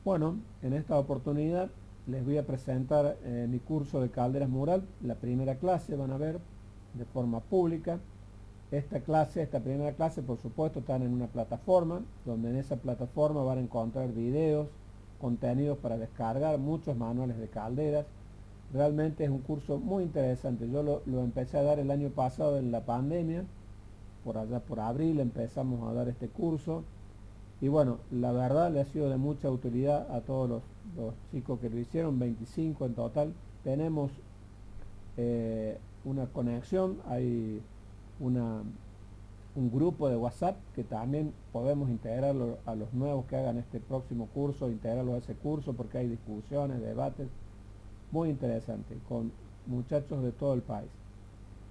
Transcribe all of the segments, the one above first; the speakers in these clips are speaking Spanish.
Bueno, en esta oportunidad les voy a presentar mi curso de calderas mural, la primera clase, van a ver, de forma pública. Esta primera clase, por supuesto, están en una plataforma, donde en esa plataforma van a encontrar videos, contenidos para descargar, muchos manuales de calderas. Realmente es un curso muy interesante. Yo lo empecé a dar el año pasado en la pandemia, por allá por abril empezamos a dar este curso. Y bueno, la verdad le ha sido de mucha utilidad a todos los chicos que lo hicieron, 25 en total. Tenemos una conexión, hay una, un grupo de WhatsApp que también podemos integrarlo a los nuevos que hagan este próximo curso, integrarlo a ese curso porque hay discusiones, debates, muy interesante, con muchachos de todo el país.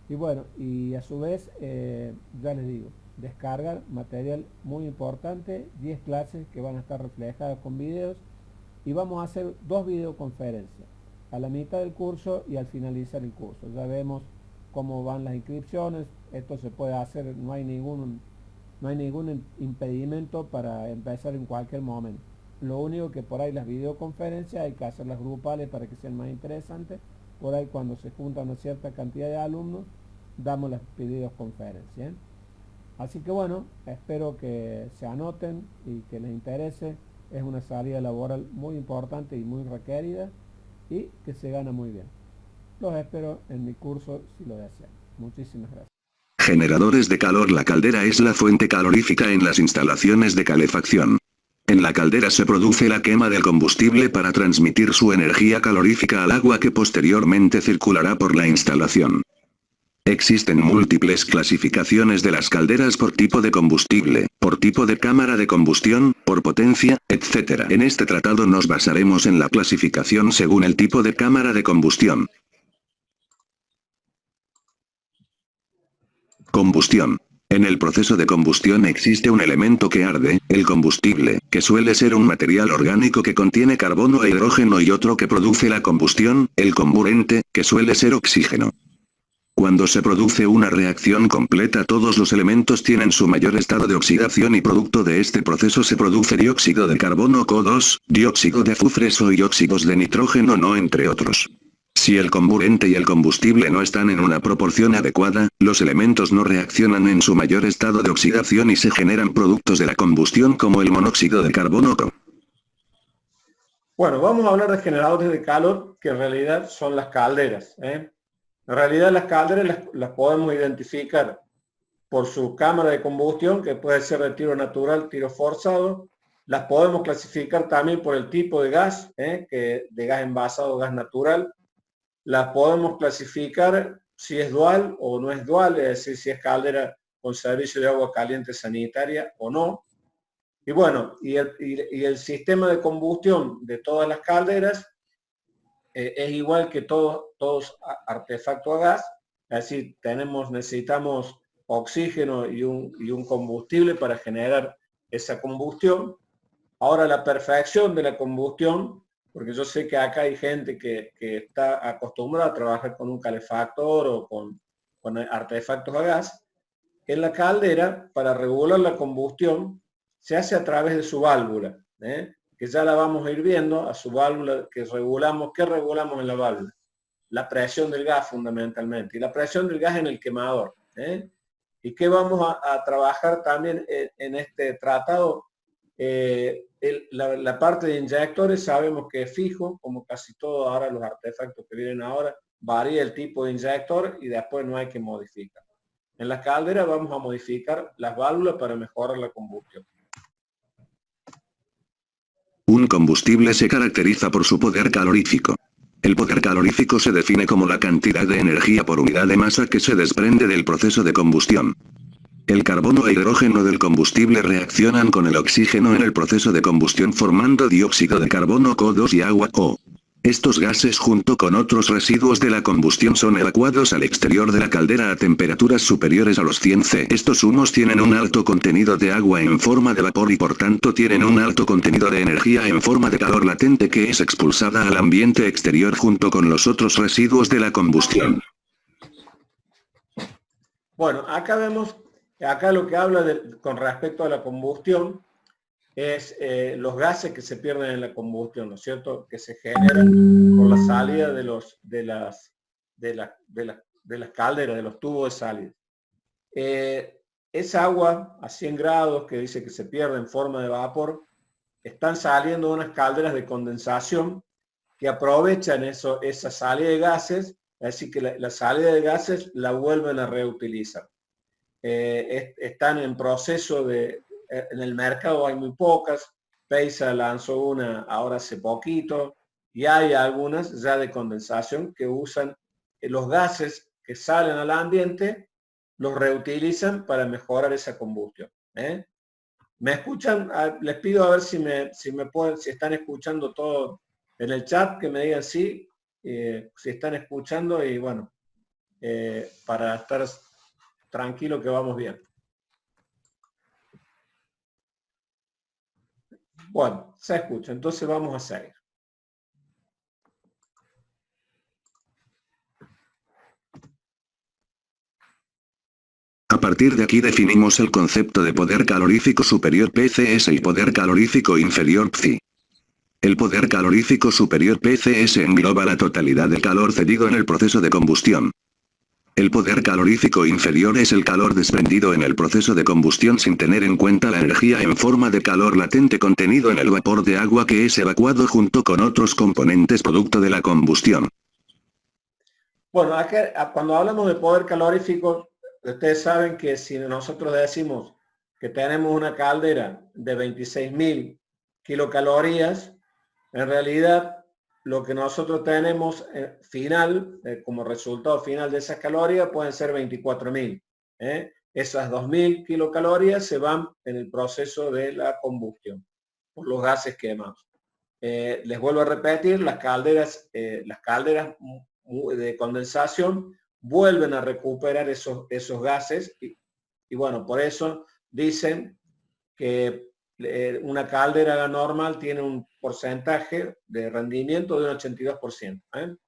Y bueno, y a su vez, ya les digo, descargar material muy importante, 10 clases que van a estar reflejadas con videos y vamos a hacer 2 videoconferencias, a la mitad del curso y al finalizar el curso. Ya vemos cómo van las inscripciones, esto se puede hacer, no hay ningún impedimento para empezar en cualquier momento. Lo único que por ahí las videoconferencias hay que hacerlas grupales para que sean más interesantes. Por ahí cuando se junta una cierta cantidad de alumnos, damos las videoconferencias. Así que bueno, espero que se anoten y que les interese. Es una salida laboral muy importante y muy requerida y que se gana muy bien. Los espero en mi curso si lo desean. Muchísimas gracias. Generadores de calor. La caldera es la fuente calorífica en las instalaciones de calefacción. En la caldera se produce la quema del combustible para transmitir su energía calorífica al agua que posteriormente circulará por la instalación. Existen múltiples clasificaciones de las calderas por tipo de combustible, por tipo de cámara de combustión, por potencia, etc. En este tratado nos basaremos en la clasificación según el tipo de cámara de combustión. Combustión. En el proceso de combustión existe un elemento que arde, el combustible, que suele ser un material orgánico que contiene carbono e hidrógeno y otro que produce la combustión, el comburente, que suele ser oxígeno. Cuando se produce una reacción completa todos los elementos tienen su mayor estado de oxidación y producto de este proceso se produce dióxido de carbono CO2, dióxido de azufre SO y óxidos de nitrógeno NO entre otros. Si el comburente y el combustible no están en una proporción adecuada, los elementos no reaccionan en su mayor estado de oxidación y se generan productos de la combustión como el monóxido de carbono CO. Bueno, vamos a hablar de generadores de calor que en realidad son las calderas. En realidad las calderas las podemos identificar por su cámara de combustión, que puede ser de tiro natural, tiro forzado. Las podemos clasificar también por el tipo de gas, que de gas envasado o gas natural. Las podemos clasificar si es dual o no es dual, es decir, si es caldera con servicio de agua caliente sanitaria o no. Y bueno, y el sistema de combustión de todas las calderas es igual que todos artefactos a gas, es decir, necesitamos oxígeno y un combustible para generar esa combustión. Ahora la perfección de la combustión, porque yo sé que acá hay gente que está acostumbrada a trabajar con un calefactor o con artefactos a gas. En la caldera, para regular la combustión, se hace a través de su válvula, que ya la vamos a ir viendo, a su válvula que regulamos. ¿Qué regulamos en la válvula? La presión del gas fundamentalmente, y la presión del gas en el quemador. ¿Y qué vamos a trabajar también en este tratado? La parte de inyectores sabemos que es fijo, como casi todo ahora los artefactos que vienen ahora, varía el tipo de inyector y después no hay que modificar. En la caldera vamos a modificar las válvulas para mejorar la combustión. Un combustible se caracteriza por su poder calorífico. El poder calorífico se define como la cantidad de energía por unidad de masa que se desprende del proceso de combustión. El carbono e hidrógeno del combustible reaccionan con el oxígeno en el proceso de combustión formando dióxido de carbono CO2 y agua O. Estos gases junto con otros residuos de la combustión son evacuados al exterior de la caldera a temperaturas superiores a los 100 C. Estos humos tienen un alto contenido de agua en forma de vapor y por tanto tienen un alto contenido de energía en forma de calor latente que es expulsada al ambiente exterior junto con los otros residuos de la combustión. Bueno, acá vemos, acá lo que habla con respecto a la combustión, es los gases que se pierden en la combustión, ¿no es cierto?, que se generan por la salida de las calderas, de los tubos de salida. Esa agua a 100 grados que dice que se pierde en forma de vapor, están saliendo unas calderas de condensación que aprovechan esa salida de gases, es decir, que la salida de gases la vuelven a reutilizar. Están en proceso en el mercado hay muy pocas, PEISA lanzó una ahora hace poquito, y hay algunas ya de condensación que usan los gases que salen al ambiente, los reutilizan para mejorar esa combustión. ¿Me escuchan? Les pido a ver si están escuchando todo en el chat, que me digan sí, si están escuchando, y bueno, para estar tranquilo que vamos bien. Bueno, se escucha, entonces vamos a seguir. A partir de aquí definimos el concepto de poder calorífico superior PCS y poder calorífico inferior PCI. El poder calorífico superior PCS engloba la totalidad del calor cedido en el proceso de combustión. El poder calorífico inferior es el calor desprendido en el proceso de combustión sin tener en cuenta la energía en forma de calor latente contenido en el vapor de agua que es evacuado junto con otros componentes producto de la combustión. Bueno, cuando hablamos de poder calorífico, ustedes saben que si nosotros decimos que tenemos una caldera de 26.000 kilocalorías, en realidad lo que nosotros tenemos como resultado final de esas calorías pueden ser 24.000. Esas 2.000 kilocalorías se van en el proceso de la combustión por los gases quemados. Les vuelvo a repetir, las calderas de condensación vuelven a recuperar esos gases y bueno, por eso dicen que una caldera normal tiene un porcentaje de rendimiento de un 82%,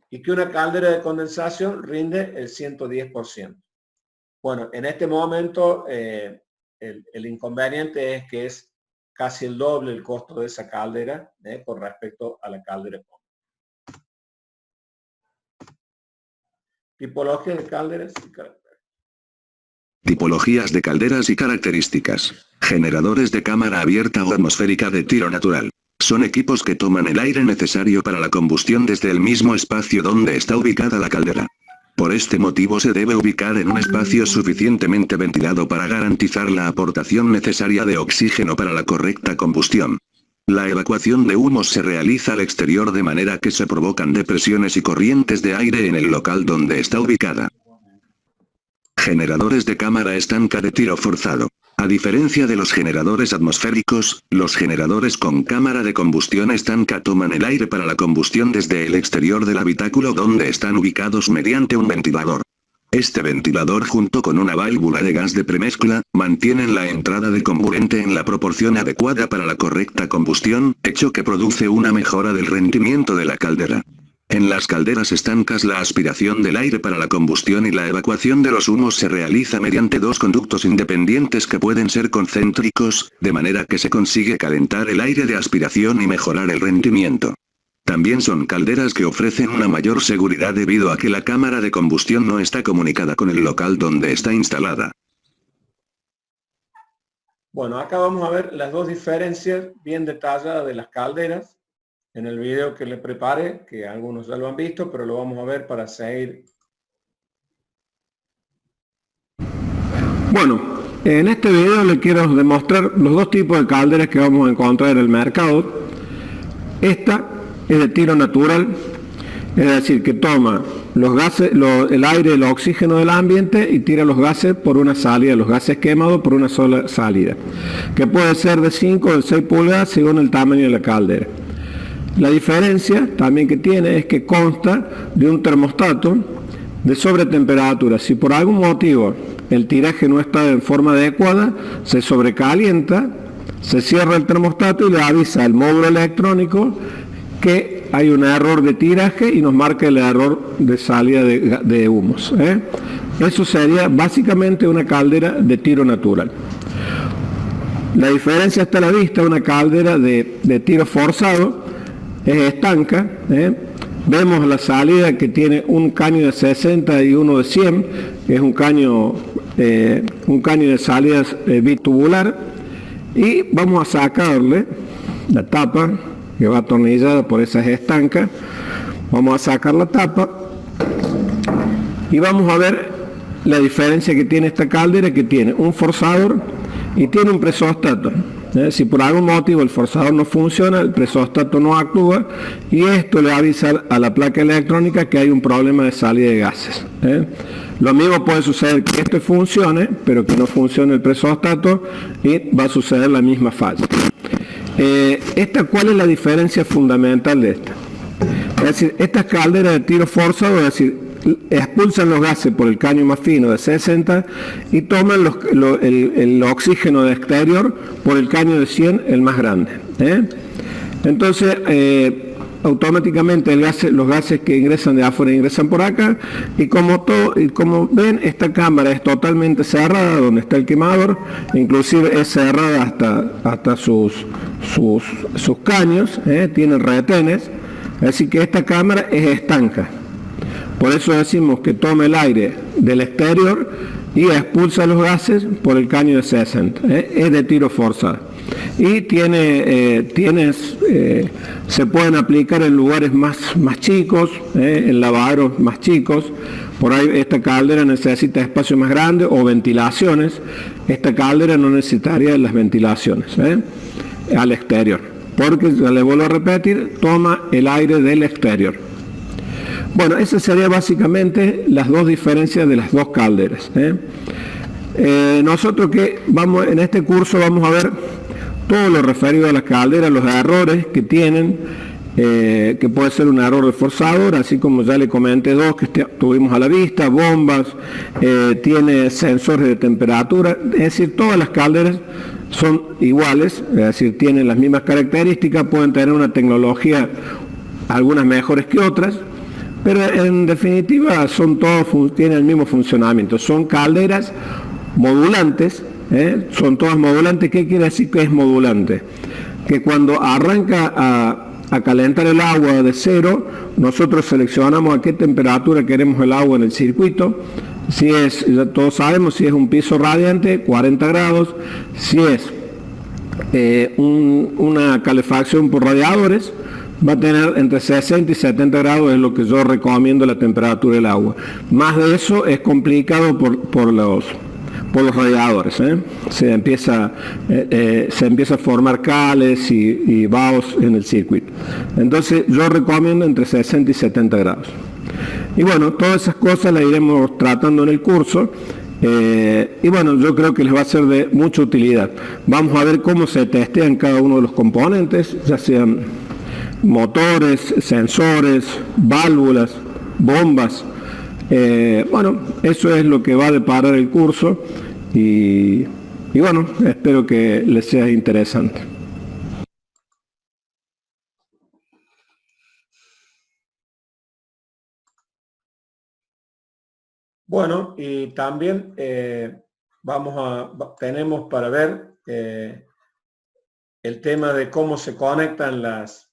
y que una caldera de condensación rinde el 110%. Bueno, en este momento el inconveniente es que es casi el doble el costo de esa caldera con respecto a la caldera común. Tipología de calderas y características. Tipologías de calderas y características. Generadores de cámara abierta o atmosférica de tiro natural. Son equipos que toman el aire necesario para la combustión desde el mismo espacio donde está ubicada la caldera. Por este motivo se debe ubicar en un espacio suficientemente ventilado para garantizar la aportación necesaria de oxígeno para la correcta combustión. La evacuación de humos se realiza al exterior de manera que se provocan depresiones y corrientes de aire en el local donde está ubicada. Generadores de cámara estanca de tiro forzado. A diferencia de los generadores atmosféricos, los generadores con cámara de combustión estanca toman el aire para la combustión desde el exterior del habitáculo donde están ubicados mediante un ventilador. Este ventilador junto con una válvula de gas de premezcla, mantienen la entrada de comburente en la proporción adecuada para la correcta combustión, hecho que produce una mejora del rendimiento de la caldera. En las calderas estancas la aspiración del aire para la combustión y la evacuación de los humos se realiza mediante dos conductos independientes que pueden ser concéntricos, de manera que se consigue calentar el aire de aspiración y mejorar el rendimiento. También son calderas que ofrecen una mayor seguridad debido a que la cámara de combustión no está comunicada con el local donde está instalada. Bueno, acá vamos a ver las dos diferencias bien detalladas de las calderas en el video que le preparé, que algunos ya lo han visto, pero lo vamos a ver para seguir. Bueno, en este video le quiero demostrar los dos tipos de calderas que vamos a encontrar en el mercado. Esta es de tiro natural, es decir, que toma los gases, el aire, el oxígeno del ambiente y tira los gases por una salida, los gases quemados por una sola salida, que puede ser de 5 o de 6 pulgadas según el tamaño de la caldera. La diferencia también que tiene es que consta de un termostato de sobretemperatura. Si por algún motivo el tiraje no está en forma adecuada, se sobrecalienta, se cierra el termostato y le avisa al módulo electrónico que hay un error de tiraje y nos marca el error de salida de humos. Eso sería básicamente una caldera de tiro natural. La diferencia está a la vista. Una caldera de tiro forzado es estanca, Vemos la salida que tiene un caño de 60 y uno de 100, que es un caño de salidas bitubular, y vamos a sacarle la tapa que va atornillada por esas estancas. Vamos a sacar la tapa y vamos a ver la diferencia que tiene esta caldera, que tiene un forzador y tiene un presóstato. Si por algún motivo el forzador no funciona, el presóstato no actúa, y esto le avisa a la placa electrónica que hay un problema de salida de gases. Lo mismo puede suceder que esto funcione, pero que no funcione el presóstato, y va a suceder la misma falla. ¿Cuál es la diferencia fundamental de esta? Es decir, estas calderas de tiro forzado, es decir, expulsan los gases por el caño más fino de 60 y toman el oxígeno de exterior por el caño de 100, el más grande. Entonces, automáticamente los gases que ingresan de afuera ingresan por acá, y como ven, esta cámara es totalmente cerrada donde está el quemador, inclusive es cerrada hasta sus caños, tienen retenes, así que esta cámara es estanca. Por eso decimos que toma el aire del exterior y expulsa los gases por el caño de 60. Es de tiro forzado. Y se pueden aplicar en lugares más chicos, en lavaderos más chicos. Por ahí esta caldera necesita espacios más grandes o ventilaciones. Esta caldera no necesitaría las ventilaciones al exterior, porque, ya le vuelvo a repetir, toma el aire del exterior. Bueno, esas serían básicamente las dos diferencias de las dos calderas. Nosotros en este curso vamos a ver todo lo referido a las calderas, los errores que tienen, que puede ser un error de forzador, así como ya le comenté dos que tuvimos a la vista, bombas, tiene sensores de temperatura, es decir, todas las calderas son iguales, es decir, tienen las mismas características, pueden tener una tecnología, algunas mejores que otras, pero en definitiva tienen el mismo funcionamiento. Son calderas modulantes, son todas modulantes. ¿Qué quiere decir que es modulante? Que cuando arranca a calentar el agua de cero, nosotros seleccionamos a qué temperatura queremos el agua en el circuito. Ya todos sabemos, si es un piso radiante, 40 grados, si es una calefacción por radiadores, va a tener entre 60 y 70 grados, es lo que yo recomiendo la temperatura del agua. Más de eso es complicado por los radiadores. Se empieza a formar cales y vaos en el circuito. Entonces yo recomiendo entre 60 y 70 grados. Y bueno, todas esas cosas las iremos tratando en el curso. Y bueno, yo creo que les va a ser de mucha utilidad. Vamos a ver cómo se testean cada uno de los componentes, ya sean motores, sensores, válvulas, bombas. Bueno, eso es lo que va a deparar el curso, y bueno, espero que les sea interesante. Bueno, y también tenemos para ver el tema de cómo se conectan las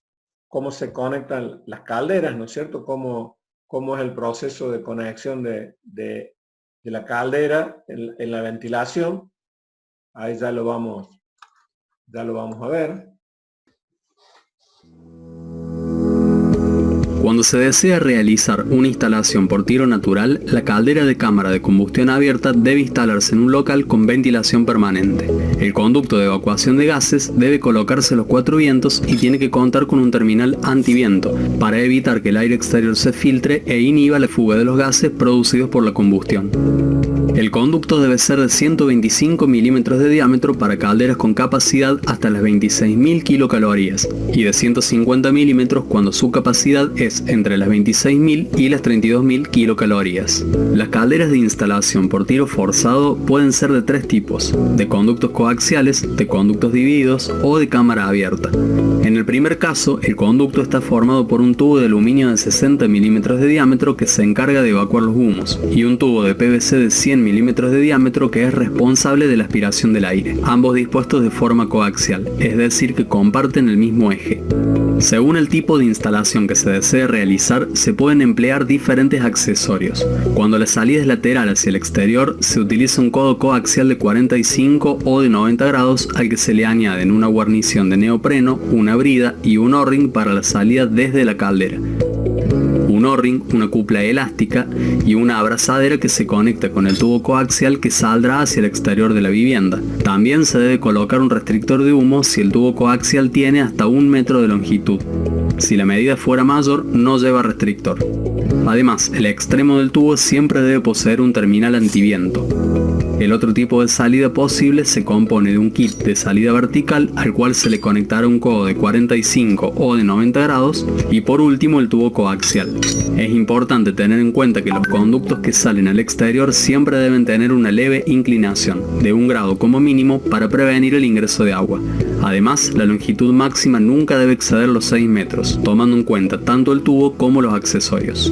calderas, ¿no es cierto? Cómo es el proceso de conexión de la caldera en la ventilación. Ahí ya lo vamos a ver. Cuando se desea realizar una instalación por tiro natural, la caldera de cámara de combustión abierta debe instalarse en un local con ventilación permanente. El conducto de evacuación de gases debe colocarse a los 4 vientos y tiene que contar con un terminal antiviento para evitar que el aire exterior se filtre e inhiba la fuga de los gases producidos por la combustión. El conducto debe ser de 125 milímetros de diámetro para calderas con capacidad hasta las 26.000 kilocalorías y de 150 milímetros cuando su capacidad es entre las 26.000 y las 32.000 kilocalorías. Las calderas de instalación por tiro forzado pueden ser de 3 tipos: de conductos coaxiales, de conductos divididos o de cámara abierta. En el primer caso, el conducto está formado por un tubo de aluminio de 60 milímetros de diámetro que se encarga de evacuar los humos y un tubo de PVC de 100 milímetros de diámetro que es responsable de la aspiración del aire, ambos dispuestos de forma coaxial, es decir que comparten el mismo eje. Según el tipo de instalación que se desee realizar, se pueden emplear diferentes accesorios. Cuando la salida es lateral hacia el exterior, se utiliza un codo coaxial de 45 o de 90 grados al que se le añaden una guarnición de neopreno, una brida y un O-ring para la salida desde la caldera. Un O-ring, una cupla elástica y una abrazadera que se conecta con el tubo coaxial que saldrá hacia el exterior de la vivienda. También se debe colocar un restrictor de humo si el tubo coaxial tiene hasta 1 metro de longitud. Si la medida fuera mayor, no lleva restrictor. Además, el extremo del tubo siempre debe poseer un terminal antiviento. El otro tipo de salida posible se compone de un kit de salida vertical al cual se le conectará un codo de 45 o de 90 grados y por último el tubo coaxial. Es importante tener en cuenta que los conductos que salen al exterior siempre deben tener una leve inclinación, de 1 grado como mínimo, para prevenir el ingreso de agua. Además, la longitud máxima nunca debe exceder los 6 metros, tomando en cuenta tanto el tubo como los accesorios.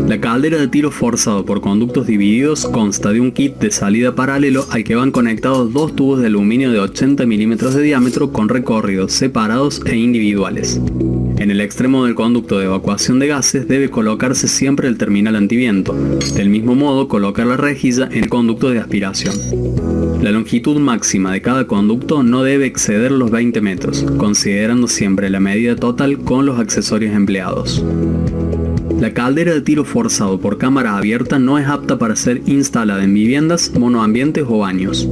La caldera de tiro forzado por conductos divididos consta de un kit de salida paralelo al que van conectados 2 tubos de aluminio de 80 milímetros de diámetro con recorridos separados e individuales. En el extremo del conducto de evacuación de gases debe colocarse siempre el terminal antiviento. Del mismo modo, colocar la rejilla en el conducto de aspiración. La longitud máxima de cada conducto no debe exceder los 20 metros, considerando siempre la medida total con los accesorios empleados. La caldera de tiro forzado por cámara abierta no es apta para ser instalada en viviendas, monoambientes o baños.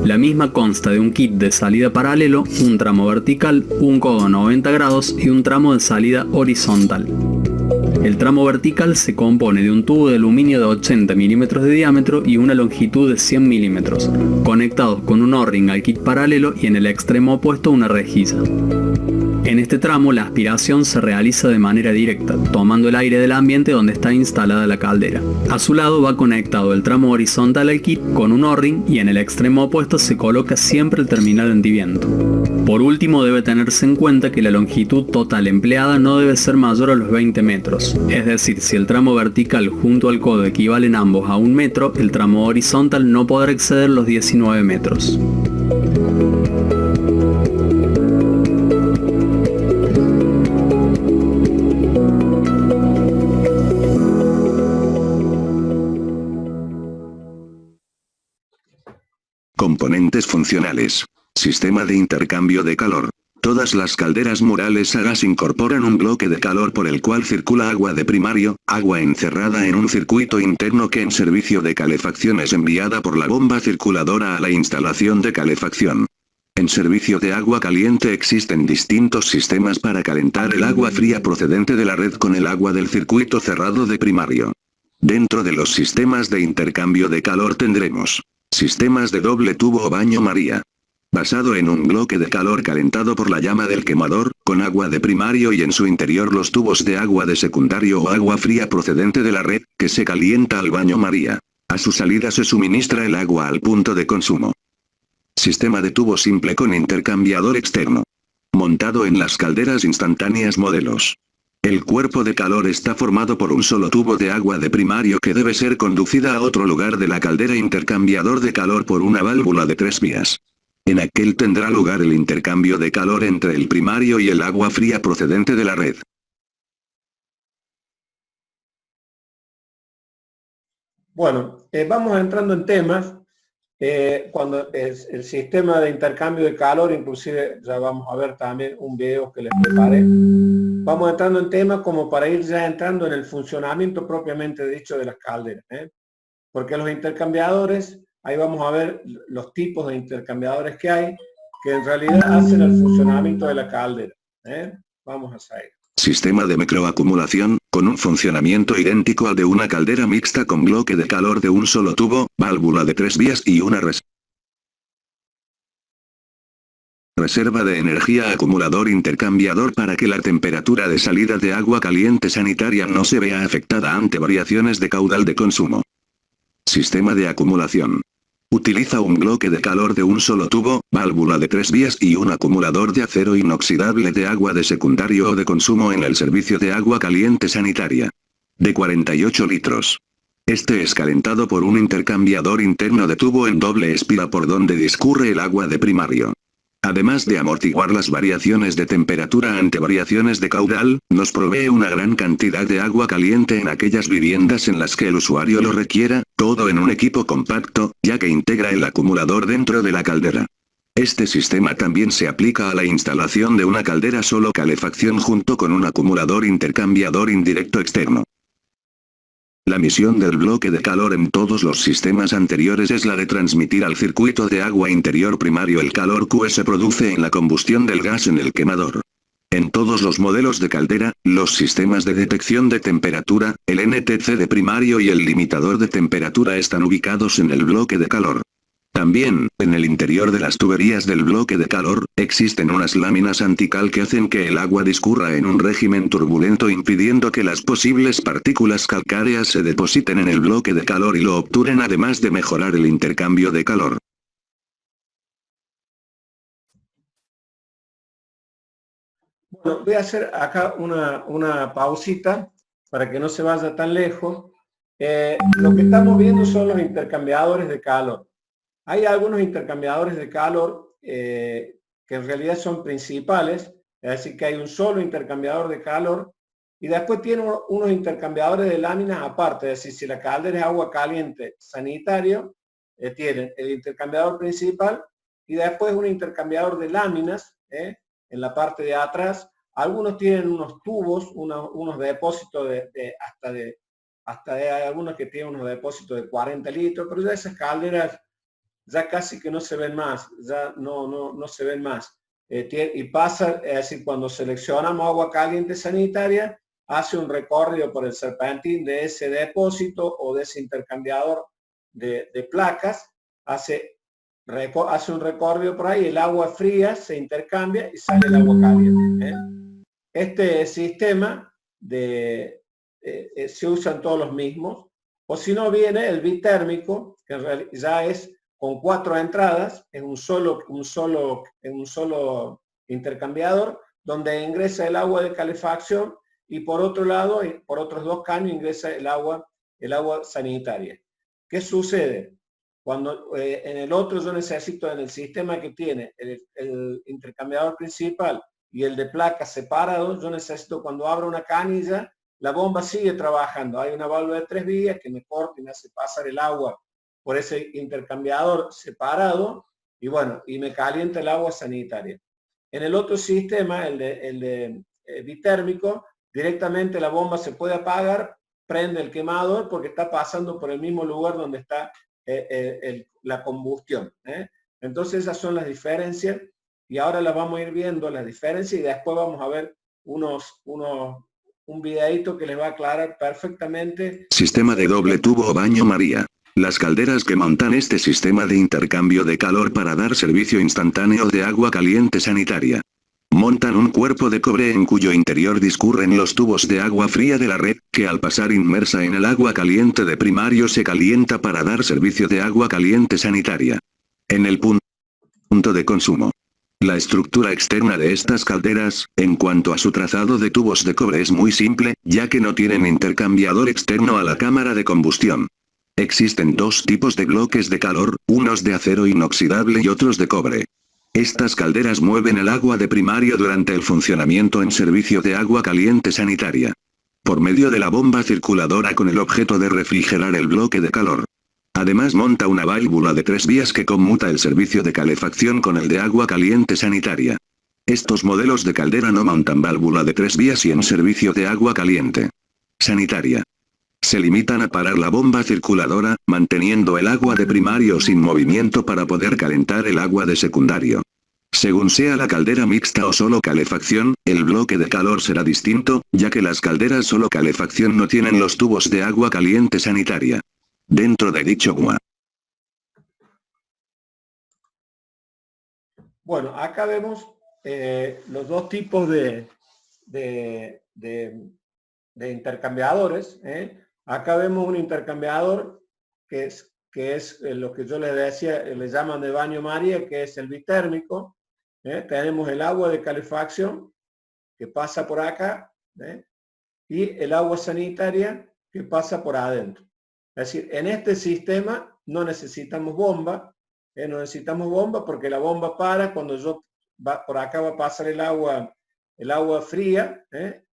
La misma consta de un kit de salida paralelo, un tramo vertical, un codo 90 grados y un tramo de salida horizontal. El tramo vertical se compone de un tubo de aluminio de 80 milímetros de diámetro y una longitud de 100 milímetros, conectados con un O-ring al kit paralelo y en el extremo opuesto una rejilla. En este tramo la aspiración se realiza de manera directa, tomando el aire del ambiente donde está instalada la caldera. A su lado va conectado el tramo horizontal al kit con un O-ring y en el extremo opuesto se coloca siempre el terminal antiviento. Por último, debe tenerse en cuenta que la longitud total empleada no debe ser mayor a los 20 metros. Es decir, si el tramo vertical junto al codo equivalen ambos a 1 metro, el tramo horizontal no podrá exceder los 19 metros. Componentes funcionales. Sistema de intercambio de calor. Todas las calderas murales a gas incorporan un bloque de calor por el cual circula agua de primario, agua encerrada en un circuito interno que en servicio de calefacción es enviada por la bomba circuladora a la instalación de calefacción. En servicio de agua caliente existen distintos sistemas para calentar el agua fría procedente de la red con el agua del circuito cerrado de primario. Dentro de los sistemas de intercambio de calor tendremos sistemas de doble tubo o baño María, basado en un bloque de calor calentado por la llama del quemador, con agua de primario y en su interior los tubos de agua de secundario o agua fría procedente de la red, que se calienta al baño María. A su salida se suministra el agua al punto de consumo. Sistema de tubo simple con intercambiador externo, montado en las calderas instantáneas modelos. El cuerpo de calor está formado por un solo tubo de agua de primario que debe ser conducida a otro lugar de la caldera intercambiador de calor por una válvula de 3 vías. En aquel tendrá lugar el intercambio de calor entre el primario y el agua fría procedente de la red. Bueno, vamos entrando en temas. Cuando el sistema de intercambio de calor, inclusive ya vamos a ver también un video que les preparé. Vamos entrando en temas como para ir ya entrando en el funcionamiento propiamente dicho de las calderas. Porque los intercambiadores, ahí vamos a ver los tipos de intercambiadores que hay, que en realidad hacen el funcionamiento de la caldera. Vamos a saber. Sistema de microacumulación, con un funcionamiento idéntico al de una caldera mixta con bloque de calor de un solo tubo, válvula de 3 vías y una reserva de energía acumulador intercambiador para que la temperatura de salida de agua caliente sanitaria no se vea afectada ante variaciones de caudal de consumo. Sistema de acumulación. Utiliza un bloque de calor de un solo tubo, válvula de 3 vías y un acumulador de acero inoxidable de agua de secundario o de consumo en el servicio de agua caliente sanitaria. De 48 litros. Este es calentado por un intercambiador interno de tubo en doble espira por donde discurre el agua de primario. Además de amortiguar las variaciones de temperatura ante variaciones de caudal, nos provee una gran cantidad de agua caliente en aquellas viviendas en las que el usuario lo requiera, todo en un equipo compacto, ya que integra el acumulador dentro de la caldera. Este sistema también se aplica a la instalación de una caldera solo calefacción junto con un acumulador intercambiador indirecto externo. La misión del bloque de calor en todos los sistemas anteriores es la de transmitir al circuito de agua interior primario el calor que se produce en la combustión del gas en el quemador. En todos los modelos de caldera, los sistemas de detección de temperatura, el NTC de primario y el limitador de temperatura están ubicados en el bloque de calor. También, en el interior de las tuberías del bloque de calor, existen unas láminas antical que hacen que el agua discurra en un régimen turbulento impidiendo que las posibles partículas calcáreas se depositen en el bloque de calor y lo obturen además de mejorar el intercambio de calor. Bueno, voy a hacer acá una pausita para que no se vaya tan lejos. Lo que estamos viendo son los intercambiadores de calor. Hay algunos intercambiadores de calor que en realidad son principales, es decir, que hay un solo intercambiador de calor y después tiene unos intercambiadores de láminas aparte, es decir, si la caldera es agua caliente sanitario, tienen el intercambiador principal y después un intercambiador de láminas en la parte de atrás. Algunos tienen unos tubos, unos depósitos hasta de algunos que tienen unos depósitos de 40 litros, pero ya esas calderas ya casi que no se ven más, ya no se ven más. Y pasa, es decir, cuando seleccionamos agua caliente sanitaria, hace un recorrido por el serpentín de ese depósito o de ese intercambiador de placas, hace un recorrido por ahí, el agua fría se intercambia y sale el agua caliente. Este sistema se usan todos los mismos, o si no viene el bitérmico, que en realidad ya es con 4 entradas, en un solo intercambiador, donde ingresa el agua de calefacción y por otro lado, por otros 2 caños ingresa el agua sanitaria. ¿Qué sucede? Cuando en el otro yo necesito, en el sistema que tiene el intercambiador principal y el de placas separados, yo necesito cuando abro una canilla, la bomba sigue trabajando. Hay una válvula de 3 vías que me corta y me hace pasar el agua por ese intercambiador separado y bueno, y me calienta el agua sanitaria. En el otro sistema, el de bitérmico, directamente la bomba se puede apagar, prende el quemador porque está pasando por el mismo lugar donde está la combustión. Entonces esas son las diferencias y ahora las vamos a ir viendo, las diferencias, y después vamos a ver un videito que les va a aclarar perfectamente. Sistema de doble tubo o baño María. Las calderas que montan este sistema de intercambio de calor para dar servicio instantáneo de agua caliente sanitaria. Montan un cuerpo de cobre en cuyo interior discurren los tubos de agua fría de la red, que al pasar inmersa en el agua caliente de primario se calienta para dar servicio de agua caliente sanitaria. En el punto de consumo. La estructura externa de estas calderas, en cuanto a su trazado de tubos de cobre, es muy simple, ya que no tienen intercambiador externo a la cámara de combustión. Existen 2 tipos de bloques de calor, unos de acero inoxidable y otros de cobre. Estas calderas mueven el agua de primario durante el funcionamiento en servicio de agua caliente sanitaria. Por medio de la bomba circuladora con el objeto de refrigerar el bloque de calor. Además monta una válvula de 3 vías que conmuta el servicio de calefacción con el de agua caliente sanitaria. Estos modelos de caldera no montan válvula de 3 vías y en servicio de agua caliente sanitaria. Se limitan a parar la bomba circuladora, manteniendo el agua de primario sin movimiento para poder calentar el agua de secundario. Según sea la caldera mixta o solo calefacción, el bloque de calor será distinto, ya que las calderas solo calefacción no tienen los tubos de agua caliente sanitaria. Dentro de dicho agua. Bueno, acá vemos los 2 tipos de intercambiadores. Acá vemos un intercambiador que es lo que yo les decía, le llaman de baño María, que es el bitérmico. Tenemos el agua de calefacción que pasa por acá y el agua sanitaria que pasa por adentro. Es decir, en este sistema no necesitamos bomba, no necesitamos bomba porque la bomba para cuando por acá va a pasar el agua fría,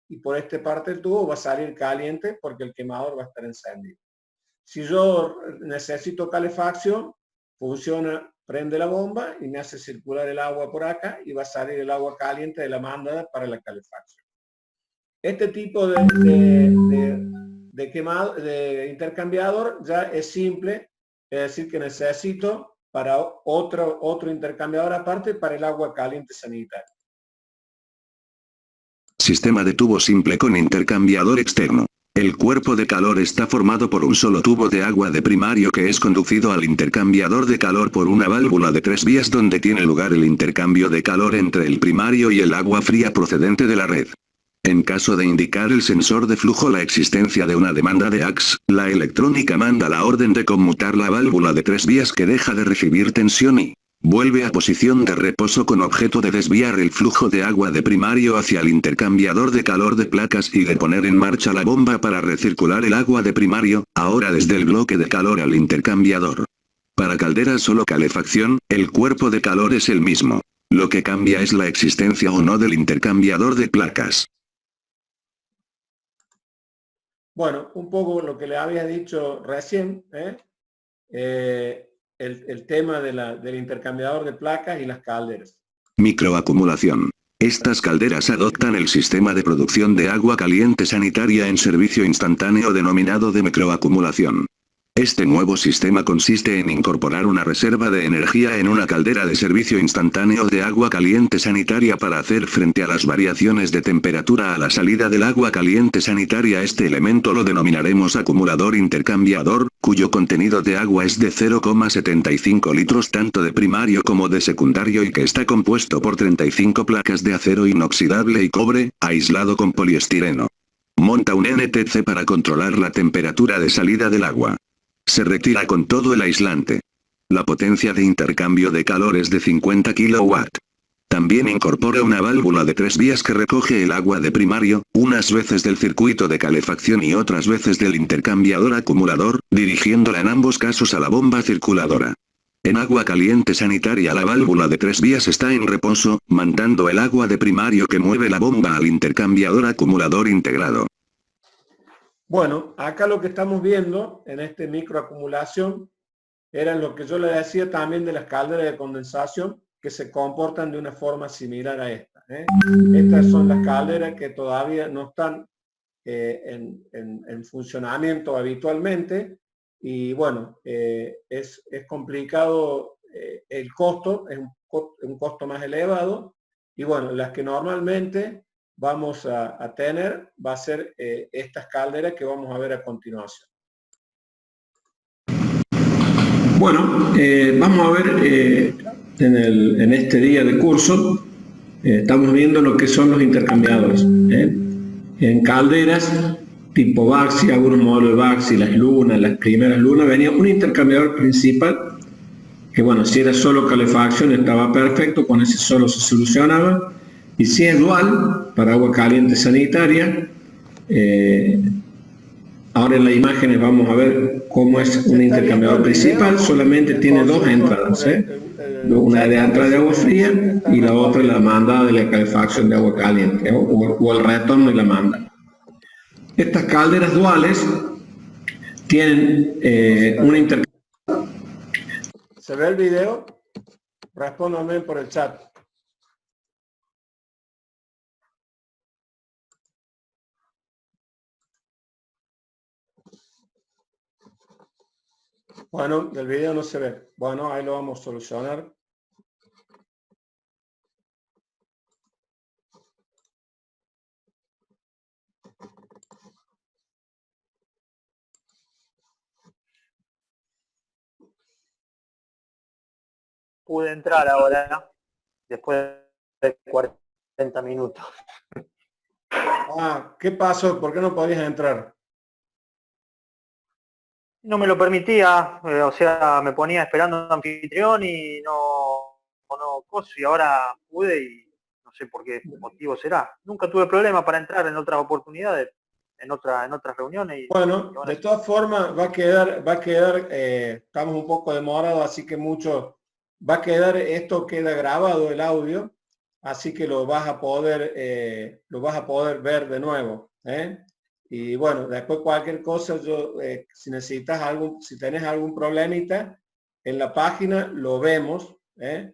y por esta parte del tubo va a salir caliente porque el quemador va a estar encendido. Si yo necesito calefacción, funciona, prende la bomba y me hace circular el agua por acá y va a salir el agua caliente de la mandada para la calefacción. Este tipo de intercambiador ya es simple, es decir, que necesito para otro intercambiador aparte para el agua caliente sanitaria. Sistema de tubo simple con intercambiador externo. El cuerpo de calor está formado por un solo tubo de agua de primario que es conducido al intercambiador de calor por una válvula de 3 vías donde tiene lugar el intercambio de calor entre el primario y el agua fría procedente de la red. En caso de indicar el sensor de flujo la existencia de una demanda de AX, la electrónica manda la orden de conmutar la válvula de 3 vías que deja de recibir tensión y vuelve a posición de reposo con objeto de desviar el flujo de agua de primario hacia el intercambiador de calor de placas y de poner en marcha la bomba para recircular el agua de primario, ahora desde el bloque de calor al intercambiador. Para calderas solo calefacción, el cuerpo de calor es el mismo. Lo que cambia es la existencia o no del intercambiador de placas. Bueno, un poco lo que le había dicho recién, el tema del intercambiador de placas y las calderas. Microacumulación. Estas calderas adoptan el sistema de producción de agua caliente sanitaria en servicio instantáneo denominado de microacumulación. Este nuevo sistema consiste en incorporar una reserva de energía en una caldera de servicio instantáneo de agua caliente sanitaria para hacer frente a las variaciones de temperatura a la salida del agua caliente sanitaria. Este elemento lo denominaremos acumulador intercambiador, cuyo contenido de agua es de 0,75 litros tanto de primario como de secundario y que está compuesto por 35 placas de acero inoxidable y cobre, aislado con poliestireno. Monta un NTC para controlar la temperatura de salida del agua. Se retira con todo el aislante. La potencia de intercambio de calor es de 50 kW. También incorpora una válvula de 3 vías que recoge el agua de primario, unas veces del circuito de calefacción y otras veces del intercambiador acumulador, dirigiéndola en ambos casos a la bomba circuladora. En agua caliente sanitaria la válvula de 3 vías está en reposo, mandando el agua de primario que mueve la bomba al intercambiador acumulador integrado. Bueno, acá lo que estamos viendo en este microacumulación era lo que yo le decía también de las calderas de condensación que se comportan de una forma similar a esta. Estas son las calderas que todavía no están en funcionamiento habitualmente y bueno, es complicado el costo, es un costo más elevado y bueno, las que normalmente vamos a tener va a ser estas calderas que vamos a ver a continuación. Bueno, vamos a ver en este día de curso, estamos viendo lo que son los intercambiadores. En calderas tipo Baxi, algunos modelos de Baxi, las lunas, las primeras lunas, venía un intercambiador principal, que bueno, si era solo calefacción estaba perfecto, con ese solo se solucionaba. Y si es dual, para agua caliente sanitaria, ahora en las imágenes vamos a ver cómo es un intercambiador principal, solamente tiene 2 entradas, una de entrada de agua fría y la otra la mandada de la calefacción de agua caliente, o el retorno de la manda. Estas calderas duales tienen un intercambiador. ¿Se ve el video? Respóndame por el chat. Bueno, del video no se ve. Bueno, ahí lo vamos a solucionar. Pude entrar ahora, después de 40 minutos. Ah, ¿qué pasó? ¿Por qué no podías entrar? No me lo permitía, o sea, me ponía esperando un anfitrión y no coso, y ahora pude y no sé por qué motivo será. Nunca tuve problema para entrar en otras oportunidades, otras reuniones. Bueno, de todas formas va a quedar, estamos un poco demorados, así que esto queda grabado el audio, así que lo vas a poder ver de nuevo, ¿eh? Y bueno, después cualquier cosa, si tenés algún problemita en la página, lo vemos, ¿eh?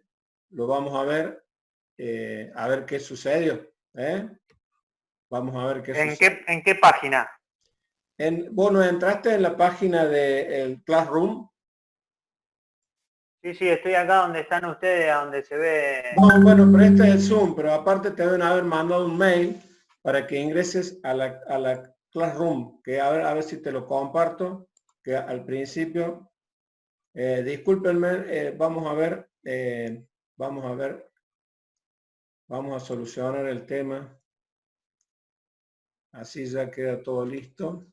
Lo vamos a ver qué sucedió, ¿eh? Vamos a ver qué sucedió. ¿En qué página? Bueno, entraste en la página del Classroom. Sí, estoy acá donde están ustedes, donde se ve... No, bueno, pero este es el Zoom, pero aparte te deben haber mandado un mail para que ingreses a la Classroom, que a ver si te lo comparto, que al principio, discúlpenme, vamos a solucionar el tema, así ya queda todo listo.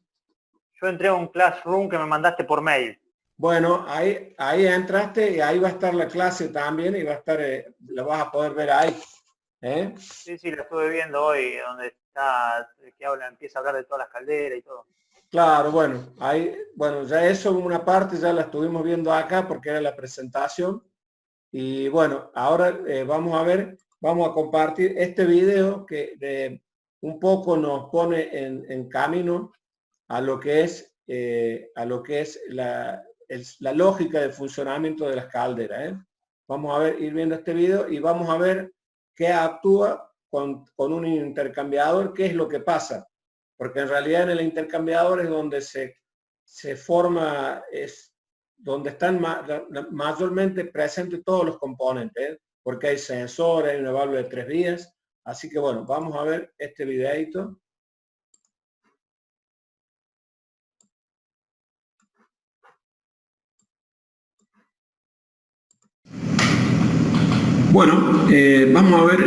Yo entré a un Classroom que me mandaste por mail. Bueno, ahí entraste y ahí va a estar la clase también y va a estar, la vas a poder ver ahí, ¿eh? Sí, la estuve viendo hoy, donde está, empieza a hablar de todas las calderas y todo. Claro, bueno, ya eso una parte ya la estuvimos viendo acá porque era la presentación. Y bueno, ahora vamos a compartir este video que un poco nos pone en camino a lo que es la lógica de funcionamiento de las calderas, ¿eh? Vamos a ir viendo este video y vamos a ver qué actúa con un intercambiador, qué es lo que pasa. Porque en realidad en el intercambiador es donde se forma, es donde están mayormente presentes todos los componentes, ¿eh? Porque hay sensores, hay una válvula de 3 vías. Así que bueno, vamos a ver este videito. Bueno, vamos a ver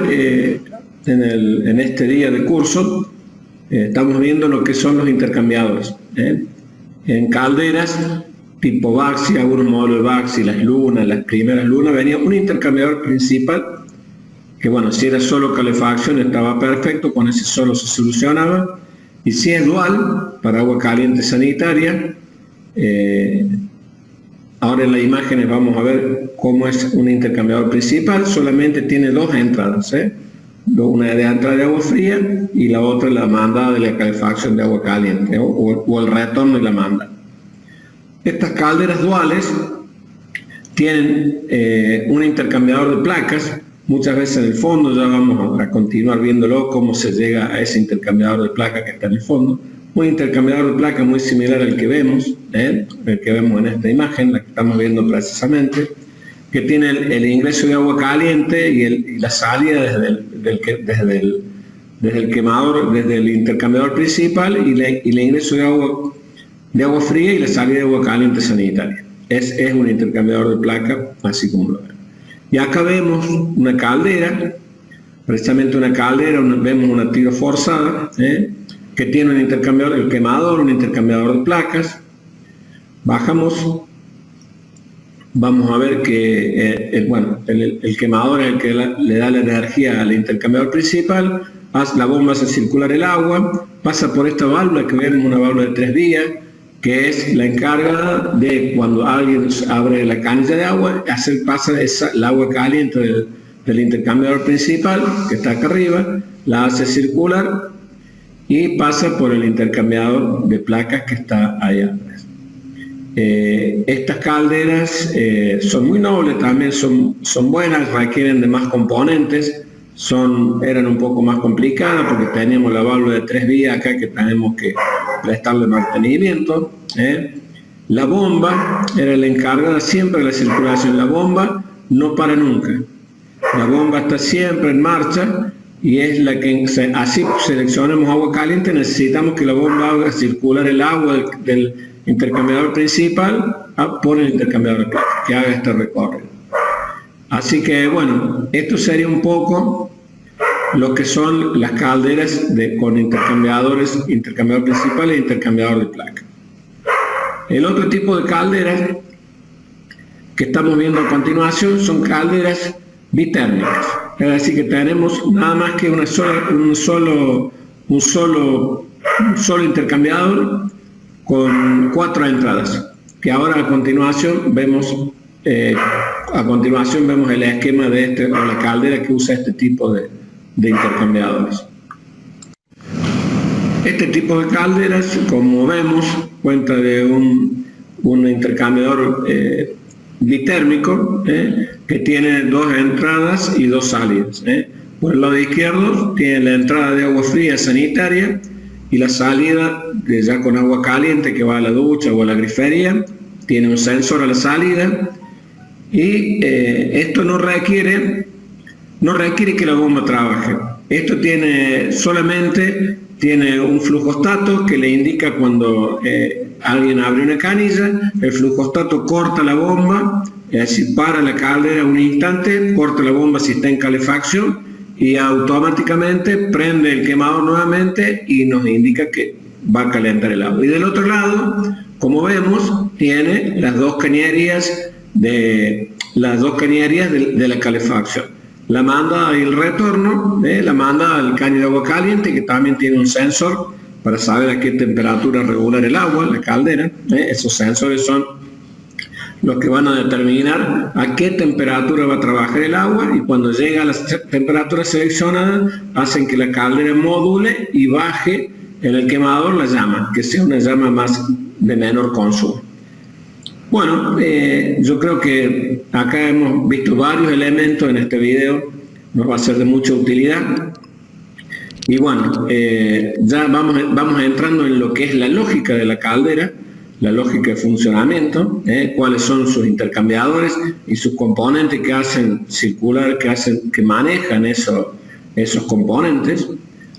en este día de curso, estamos viendo lo que son los intercambiadores. En calderas tipo Baxi, algunos modelos de Baxi, las lunas, las primeras lunas, venía un intercambiador principal, que bueno, si era solo calefacción estaba perfecto, con ese solo se solucionaba, y si es dual, para agua caliente sanitaria, ahora en las imágenes vamos a ver cómo es un intercambiador principal, solamente tiene 2 entradas, una de entrada de agua fría y la otra la mandada de la calefacción de agua caliente o el retorno de la mandada. Estas calderas duales tienen un intercambiador de placas, muchas veces en el fondo, ya vamos a continuar viéndolo cómo se llega a ese intercambiador de placas que está en el fondo. Un intercambiador de placas muy similar al que vemos, el que vemos en esta imagen, la que estamos viendo precisamente, que tiene el ingreso de agua caliente y la salida desde el quemador, desde el intercambiador principal y el ingreso de agua fría y la salida de agua caliente sanitaria. Es un intercambiador de placa, así como lo ven. Y acá vemos una caldera, precisamente una caldera, vemos una tiro forzada, que tiene un intercambiador, el quemador, un intercambiador de placas. Bajamos, vamos a ver que el quemador es el que le da la energía al intercambiador principal, la bomba hace circular el agua, pasa por esta válvula que vemos, una válvula de 3 vías, que es la encargada de cuando alguien abre la canilla de agua, pasa el agua caliente del intercambiador principal, que está acá arriba, la hace circular y pasa por el intercambiador de placas que está allá atrás. Estas calderas son muy nobles, también son buenas, requieren de más componentes, eran un poco más complicadas porque teníamos la válvula de 3 vías acá que tenemos que prestarle mantenimiento. La bomba era la encargada siempre de la circulación. La bomba no para nunca. La bomba está siempre en marcha y es la que, así seleccionamos agua caliente, necesitamos que la bomba haga circular el agua del intercambiador principal por el intercambiador de placas, que haga este recorrido. Así que bueno, esto sería un poco lo que son las calderas con intercambiador principal e intercambiador de placa. El otro tipo de calderas que estamos viendo a continuación son calderas bitérmicas. Es decir, que tenemos nada más que un solo un solo intercambiador con 4 entradas, que ahora a continuación vemos el esquema de o la caldera que usa este tipo de intercambiadores. Este tipo de calderas, como vemos, cuenta de un intercambiador bitérmico que tiene 2 entradas y 2 salidas. Por el lado izquierdo tiene la entrada de agua fría sanitaria y la salida ya con agua caliente que va a la ducha o a la grifería. Tiene un sensor a la salida y esto no requiere que la bomba trabaje. Esto solamente tiene un flujostato que le indica cuando alguien abre una canilla, el flujostato corta la bomba, es decir, para la caldera un instante, corta la bomba si está en calefacción y automáticamente prende el quemador nuevamente y nos indica que va a calentar el agua. Y del otro lado, como vemos, tiene las dos cañerías de la calefacción. La manda y el retorno, la manda al caño de agua caliente, que también tiene un sensor para saber a qué temperatura regular el agua, la caldera. Esos sensores son los que van a determinar a qué temperatura va a trabajar el agua, y cuando llega a las temperaturas seleccionadas hacen que la caldera module y baje en el quemador la llama, que sea una llama de menor consumo. Bueno, yo creo que acá hemos visto varios elementos en este video, nos va a ser de mucha utilidad. Y bueno, ya vamos entrando en lo que es la lógica de la caldera, la lógica de funcionamiento, cuáles son sus intercambiadores y sus componentes que hacen circular, que manejan esos componentes.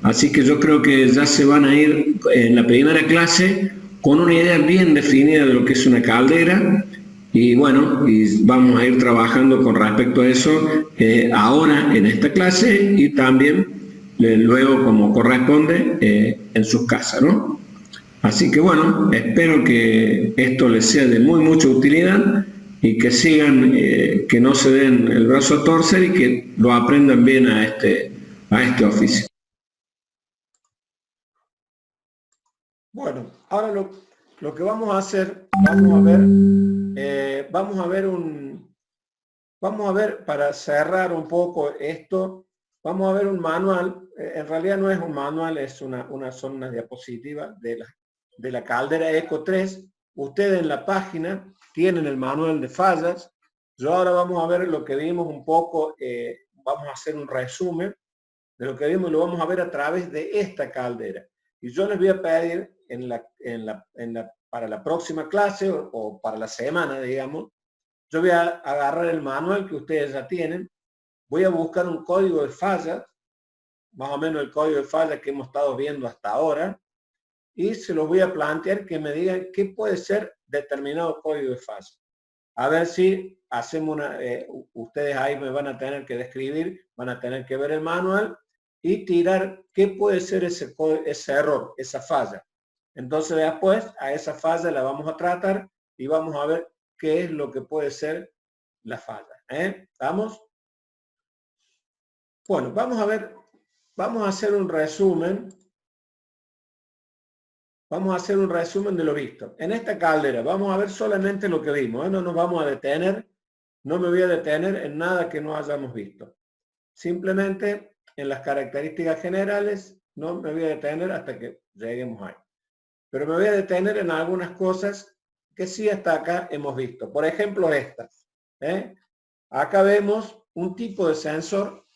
Así que yo creo que ya se van a ir en la primera clase con una idea bien definida de lo que es una caldera, y bueno, y vamos a ir trabajando con respecto a eso ahora en esta clase y también luego como corresponde en sus casas, ¿no? Así que bueno, espero que esto les sea de mucha utilidad y que sigan, que no se den el brazo a torcer y que lo aprendan bien a este oficio. Bueno, ahora lo que vamos a hacer, vamos a ver para cerrar un poco esto, vamos a ver un manual. En realidad no es un manual, son unas diapositivas de la caldera Eco 3. Ustedes en la página tienen el manual de fallas. Yo ahora vamos a ver lo que vimos un poco, vamos a hacer un resumen de lo que vimos y lo vamos a ver a través de esta caldera. Y yo les voy a pedir para la próxima clase o para la semana, digamos, yo voy a agarrar el manual que ustedes ya tienen, voy a buscar un código de fallas, más o menos el código de fallas que hemos estado viendo hasta ahora, y se los voy a plantear que me digan qué puede ser determinado código de fallas. A ver si hacemos ustedes ahí me van a tener que describir, van a tener que ver el manual y tirar qué puede ser ese error, esa falla. Entonces después a esa falla la vamos a tratar y vamos a ver qué es lo que puede ser la falla. ¿Vamos? Bueno, vamos a hacer un resumen. Vamos a hacer un resumen de lo visto. En esta caldera vamos a ver solamente lo que vimos. No nos vamos a detener, no me voy a detener en nada que no hayamos visto. Simplemente en las características generales no me voy a detener hasta que lleguemos ahí. Pero me voy a detener en algunas cosas que sí hasta acá hemos visto. Por ejemplo, estas. Acá vemos un tipo de sensor,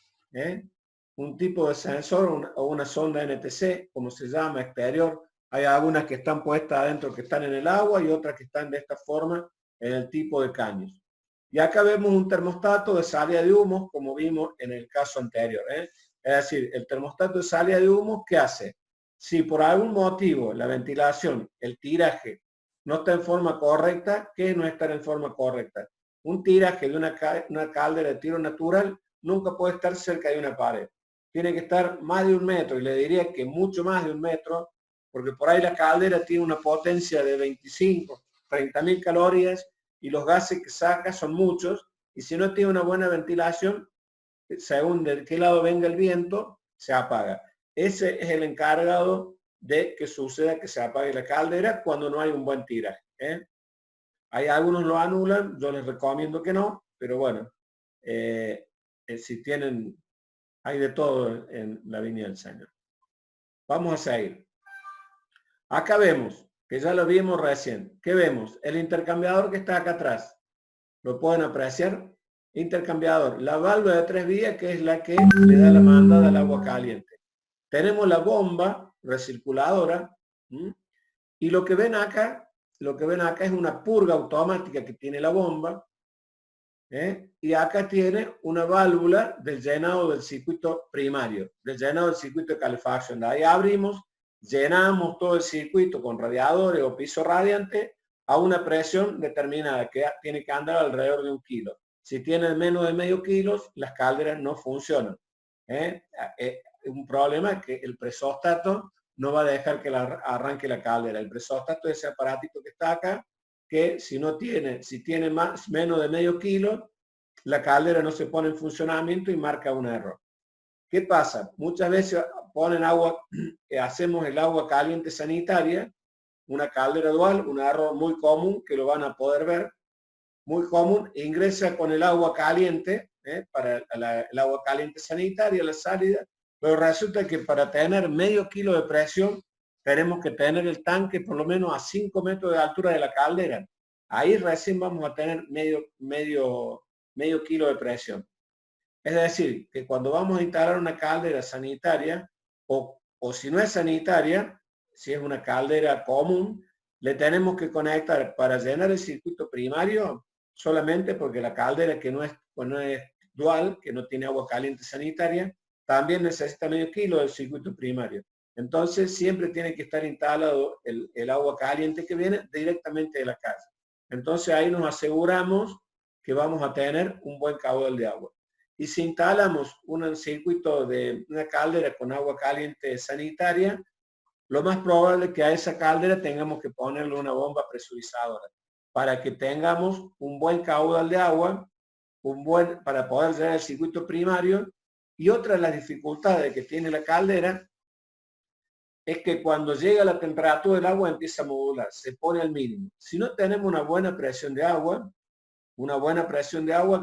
un tipo de sensor o una sonda NTC, como se llama, exterior. Hay algunas que están puestas adentro, que están en el agua, y otras que están de esta forma en el tipo de caños. Y acá vemos un termostato de salida de humos, como vimos en el caso anterior. Es decir, el termostato de salida de humos, ¿qué hace? Si por algún motivo la ventilación, el tiraje, no está en forma correcta, ¿qué es no estar en forma correcta? Un tiraje de una caldera de tiro natural nunca puede estar cerca de una pared. Tiene que estar más de 1 metro, y le diría que mucho más de 1 metro, porque por ahí la caldera tiene una potencia de 25, 30.000 calorías, y los gases que saca son muchos, y si no tiene una buena ventilación, según de qué lado venga el viento, se apaga. Ese es el encargado de que suceda que se apague la caldera cuando no hay un buen tiraje. Hay algunos lo anulan, yo les recomiendo que no, pero bueno, si tienen, hay de todo en la viña del Señor. Vamos a seguir. Acá vemos, que ya lo vimos recién. ¿Qué vemos? El intercambiador que está acá atrás. ¿Lo pueden apreciar? Intercambiador. La válvula de 3 vías, que es la que le da la mandada al agua caliente. Tenemos la bomba recirculadora. Y lo que ven acá es una purga automática que tiene la bomba. Y acá tiene una válvula del llenado del circuito primario, del llenado del circuito de calefacción. De ahí abrimos, llenamos todo el circuito con radiadores o piso radiante a una presión determinada que tiene que andar alrededor de 1 kilo. Si tiene menos de medio kilo, las calderas no funcionan. Un problema es que el presóstato no va a dejar que arranque la caldera. El presóstato es ese aparatito que está acá, que si tiene menos de medio kilo, la caldera no se pone en funcionamiento y marca un error. ¿Qué pasa? Muchas veces ponen agua, hacemos el agua caliente sanitaria, una caldera dual, un error muy común que lo van a poder ver, muy común, ingresa con el agua caliente, para el agua caliente sanitaria, la salida, pero resulta que para tener medio kilo de presión, tenemos que tener el tanque por lo menos a 5 metros de altura de la caldera. Ahí recién vamos a tener medio kilo de presión. Es decir, que cuando vamos a instalar una caldera sanitaria, o si no es sanitaria, si es una caldera común, le tenemos que conectar para llenar el circuito primario, solamente porque la caldera que no es dual, que no tiene agua caliente sanitaria, también necesita medio kilo del circuito primario. Entonces siempre tiene que estar instalado el agua caliente que viene directamente de la casa. Entonces ahí nos aseguramos que vamos a tener un buen caudal de agua. Y si instalamos un circuito de una caldera con agua caliente sanitaria, lo más probable es que a esa caldera tengamos que ponerle una bomba presurizadora para que tengamos un buen caudal de agua, para poder llegar al circuito primario. Y otra de las dificultades que tiene la caldera es que cuando llega la temperatura del agua empieza a modular, se pone al mínimo. Si no tenemos una buena presión de agua,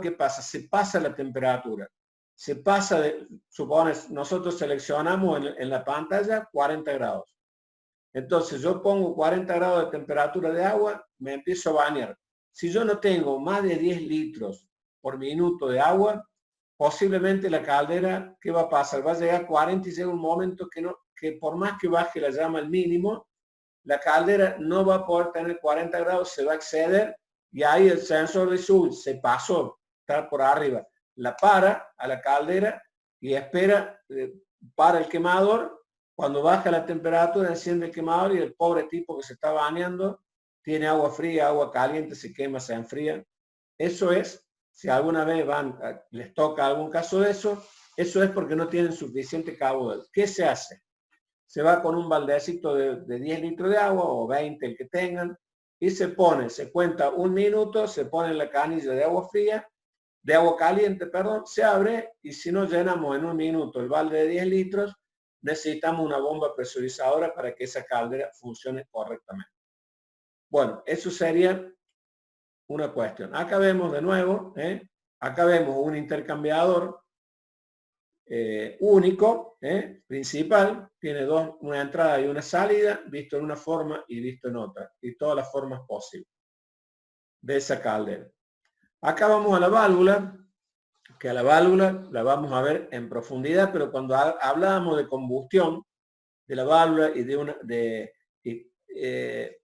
¿qué pasa? Se pasa la temperatura. Se pasa supones, nosotros seleccionamos en la pantalla 40 grados. Entonces yo pongo 40 grados de temperatura de agua, me empiezo a bañar. Si yo no tengo más de 10 litros por minuto de agua, posiblemente la caldera, ¿qué va a pasar? Va a llegar a 40 y llega un momento que por más que baje la llama al mínimo, la caldera no va a poder tener 40 grados, se va a exceder y ahí el sensor de Joule se pasó, está por arriba. La para a la caldera y espera, para el quemador. Cuando baja la temperatura, enciende el quemador y el pobre tipo que se está bañando tiene agua fría, agua caliente, se quema, se enfría. Eso es, si alguna vez les toca algún caso de eso es porque no tienen suficiente caudal. ¿Qué se hace? Se va con un baldecito de 10 litros de agua o 20, el que tengan, y se cuenta 1 minuto, se pone en la canilla de agua fría, de agua caliente, perdón, se abre y si no llenamos en 1 minuto el balde de 10 litros, necesitamos una bomba presurizadora para que esa caldera funcione correctamente. Bueno, eso sería una cuestión. Acá vemos de nuevo, acá vemos un intercambiador único, principal, tiene una entrada y una salida, visto en una forma y visto en otra, y todas las formas posibles de esa caldera. Acá vamos a la válvula, que a la válvula la vamos a ver en profundidad, pero cuando hablábamos de combustión de la válvula y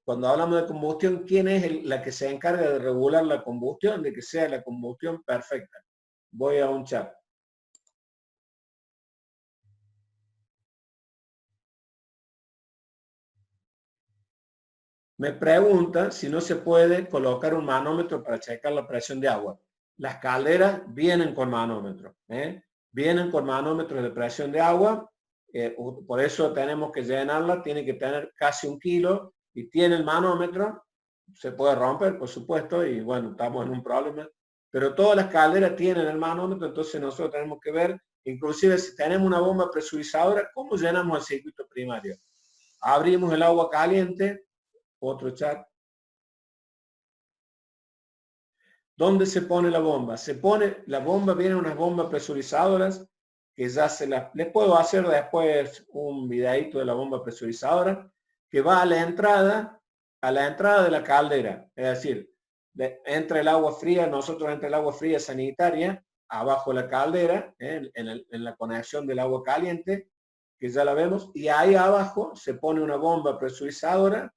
cuando hablamos de combustión, ¿quién es la que se encarga de regular la combustión, de que sea la combustión perfecta? Voy a un chat. Me pregunta si no se puede colocar un manómetro para checar la presión de agua. Las calderas vienen con manómetros, vienen con manómetros de presión de agua, por eso tenemos que llenarla, tiene que tener casi 1 kilo y tiene el manómetro, se puede romper por supuesto y bueno, estamos en un problema, pero todas las calderas tienen el manómetro, entonces nosotros tenemos que ver, inclusive si tenemos una bomba presurizadora, ¿cómo llenamos el circuito primario? abrimos el agua caliente, otro chat. ¿Dónde se pone la bomba? La bomba, vienen unas bombas presurizadoras que ya les puedo hacer después un videito de la bomba presurizadora que va a la entrada de la caldera. Es decir, entra el agua fría, entra el agua fría sanitaria abajo de la caldera, en la conexión del agua caliente, que ya la vemos, y ahí abajo se pone una bomba presurizadora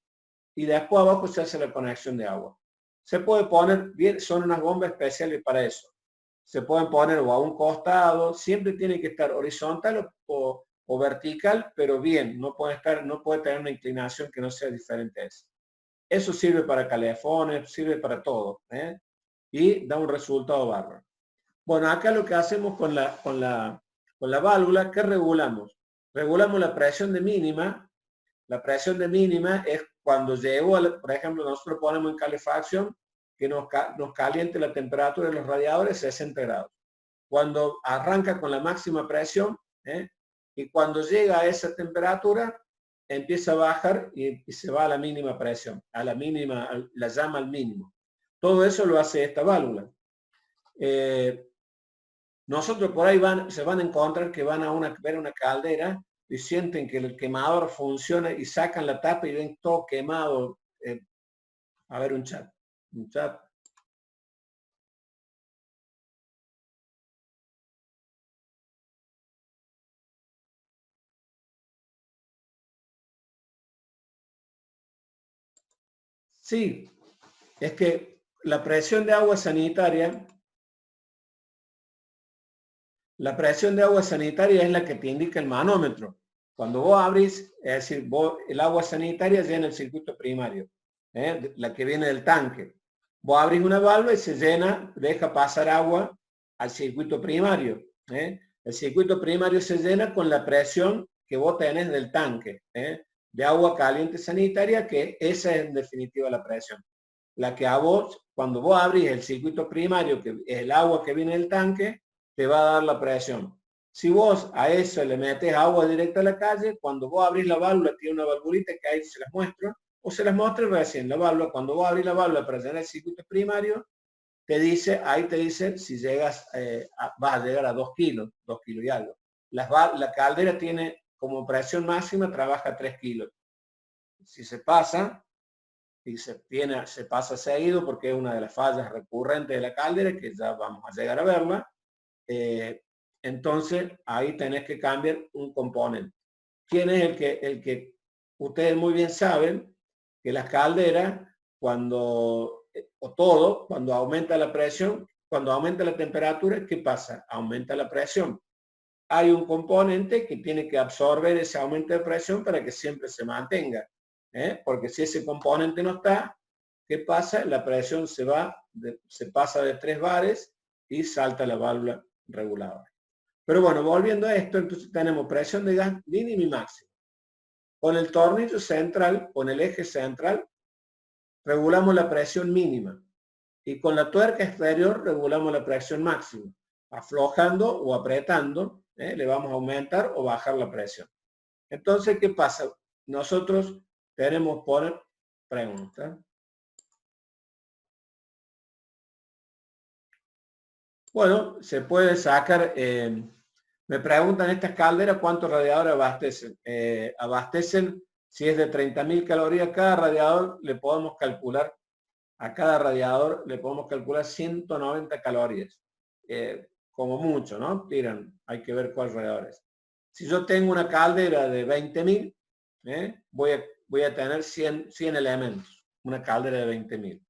y después abajo se hace la conexión de agua. Se puede poner, bien, son unas bombas especiales para eso. Se pueden poner o a un costado, siempre tiene que estar horizontal o vertical, pero bien, no puede tener una inclinación que no sea diferente a esa. Eso sirve para calefones, sirve para todo, y da un resultado bárbaro. Bueno, acá lo que hacemos con la válvula, ¿qué regulamos? Regulamos la presión de mínima. La presión de mínima es cuando llegó, por ejemplo, nosotros ponemos en calefacción que nos caliente la temperatura de los radiadores 60 grados. Cuando arranca con la máxima presión, y cuando llega a esa temperatura, empieza a bajar y se va a la mínima presión, la llama al mínimo. Todo eso lo hace esta válvula. Nosotros por ahí se van a encontrar que van a ver una caldera y sienten que el quemador funciona y sacan la tapa y ven todo quemado. A ver un chat. Sí, es que la presión de agua sanitaria es la que te indica el manómetro. Cuando vos abrís, es decir, el agua sanitaria llena el circuito primario, la que viene del tanque. Vos abrís una válvula y se llena, deja pasar agua al circuito primario. El circuito primario se llena con la presión que vos tenés del tanque, de agua caliente sanitaria, que esa es en definitiva la presión. La que cuando vos abrís el circuito primario, que es el agua que viene del tanque, te va a dar la presión. Si vos a eso le metes agua directa a la calle, cuando vos abrís la válvula, tiene una valvulita que ahí se las muestro, o se las muestro recién la válvula. Cuando vos abrís la válvula para llenar el circuito primario, ahí te dice si llegas, vas a llegar a 2 kilos y algo. La caldera tiene como presión máxima, trabaja 3 kilos. Si se pasa, y se pasa seguido porque es una de las fallas recurrentes de la caldera, que ya vamos a llegar a verla, entonces ahí tenés que cambiar un componente. ¿Quién es el que ustedes muy bien saben que las calderas, cuando aumenta la presión, cuando aumenta la temperatura, ¿qué pasa? Aumenta la presión. Hay un componente que tiene que absorber ese aumento de presión para que siempre se mantenga. Porque si ese componente no está, ¿qué pasa? La presión se pasa de 3 bares y salta la válvula reguladora. Pero bueno, volviendo a esto, entonces tenemos presión de gas mínima y máxima. Con el tornillo central, con el eje central, regulamos la presión mínima. Y con la tuerca exterior regulamos la presión máxima. Aflojando o apretando, le vamos a aumentar o bajar la presión. Entonces, ¿qué pasa? Nosotros tenemos pregunta. Bueno, se puede sacar, me preguntan estas calderas cuántos radiadores abastecen. Abastecen, si es de 30.000 calorías cada radiador, a cada radiador le podemos calcular 190 calorías. Como mucho, ¿no? Hay que ver cuál radiador es. Si yo tengo una caldera de 20.000, voy a tener 100 elementos, una caldera de 20.000.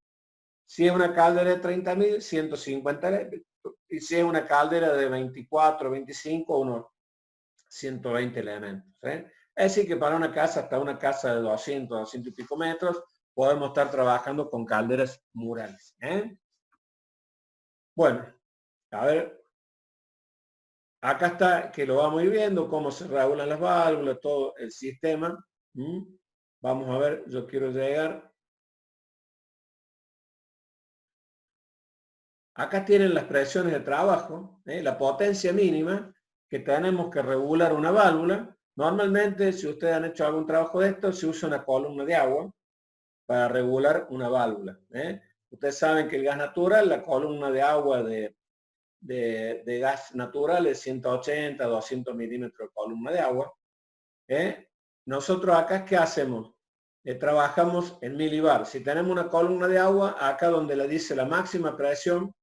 Si es una caldera de 30.000, 150 elementos. Y si es una caldera de 24, 25, unos 120 elementos. Es decir, que para una casa, hasta una casa de 200 y pico metros, podemos estar trabajando con calderas murales. Bueno, a ver. Acá está, que lo vamos a ir viendo, cómo se regulan las válvulas, todo el sistema. Vamos a ver, yo quiero llegar. Acá tienen las presiones de trabajo, la potencia mínima que tenemos que regular una válvula. Normalmente, si ustedes han hecho algún trabajo de esto, se usa una columna de agua para regular una válvula. Ustedes saben que el gas natural, la columna de agua de gas natural es 180, 200 milímetros de columna de agua. Nosotros acá, ¿qué hacemos? Trabajamos en milibar. Si tenemos una columna de agua, acá donde le dice la máxima presión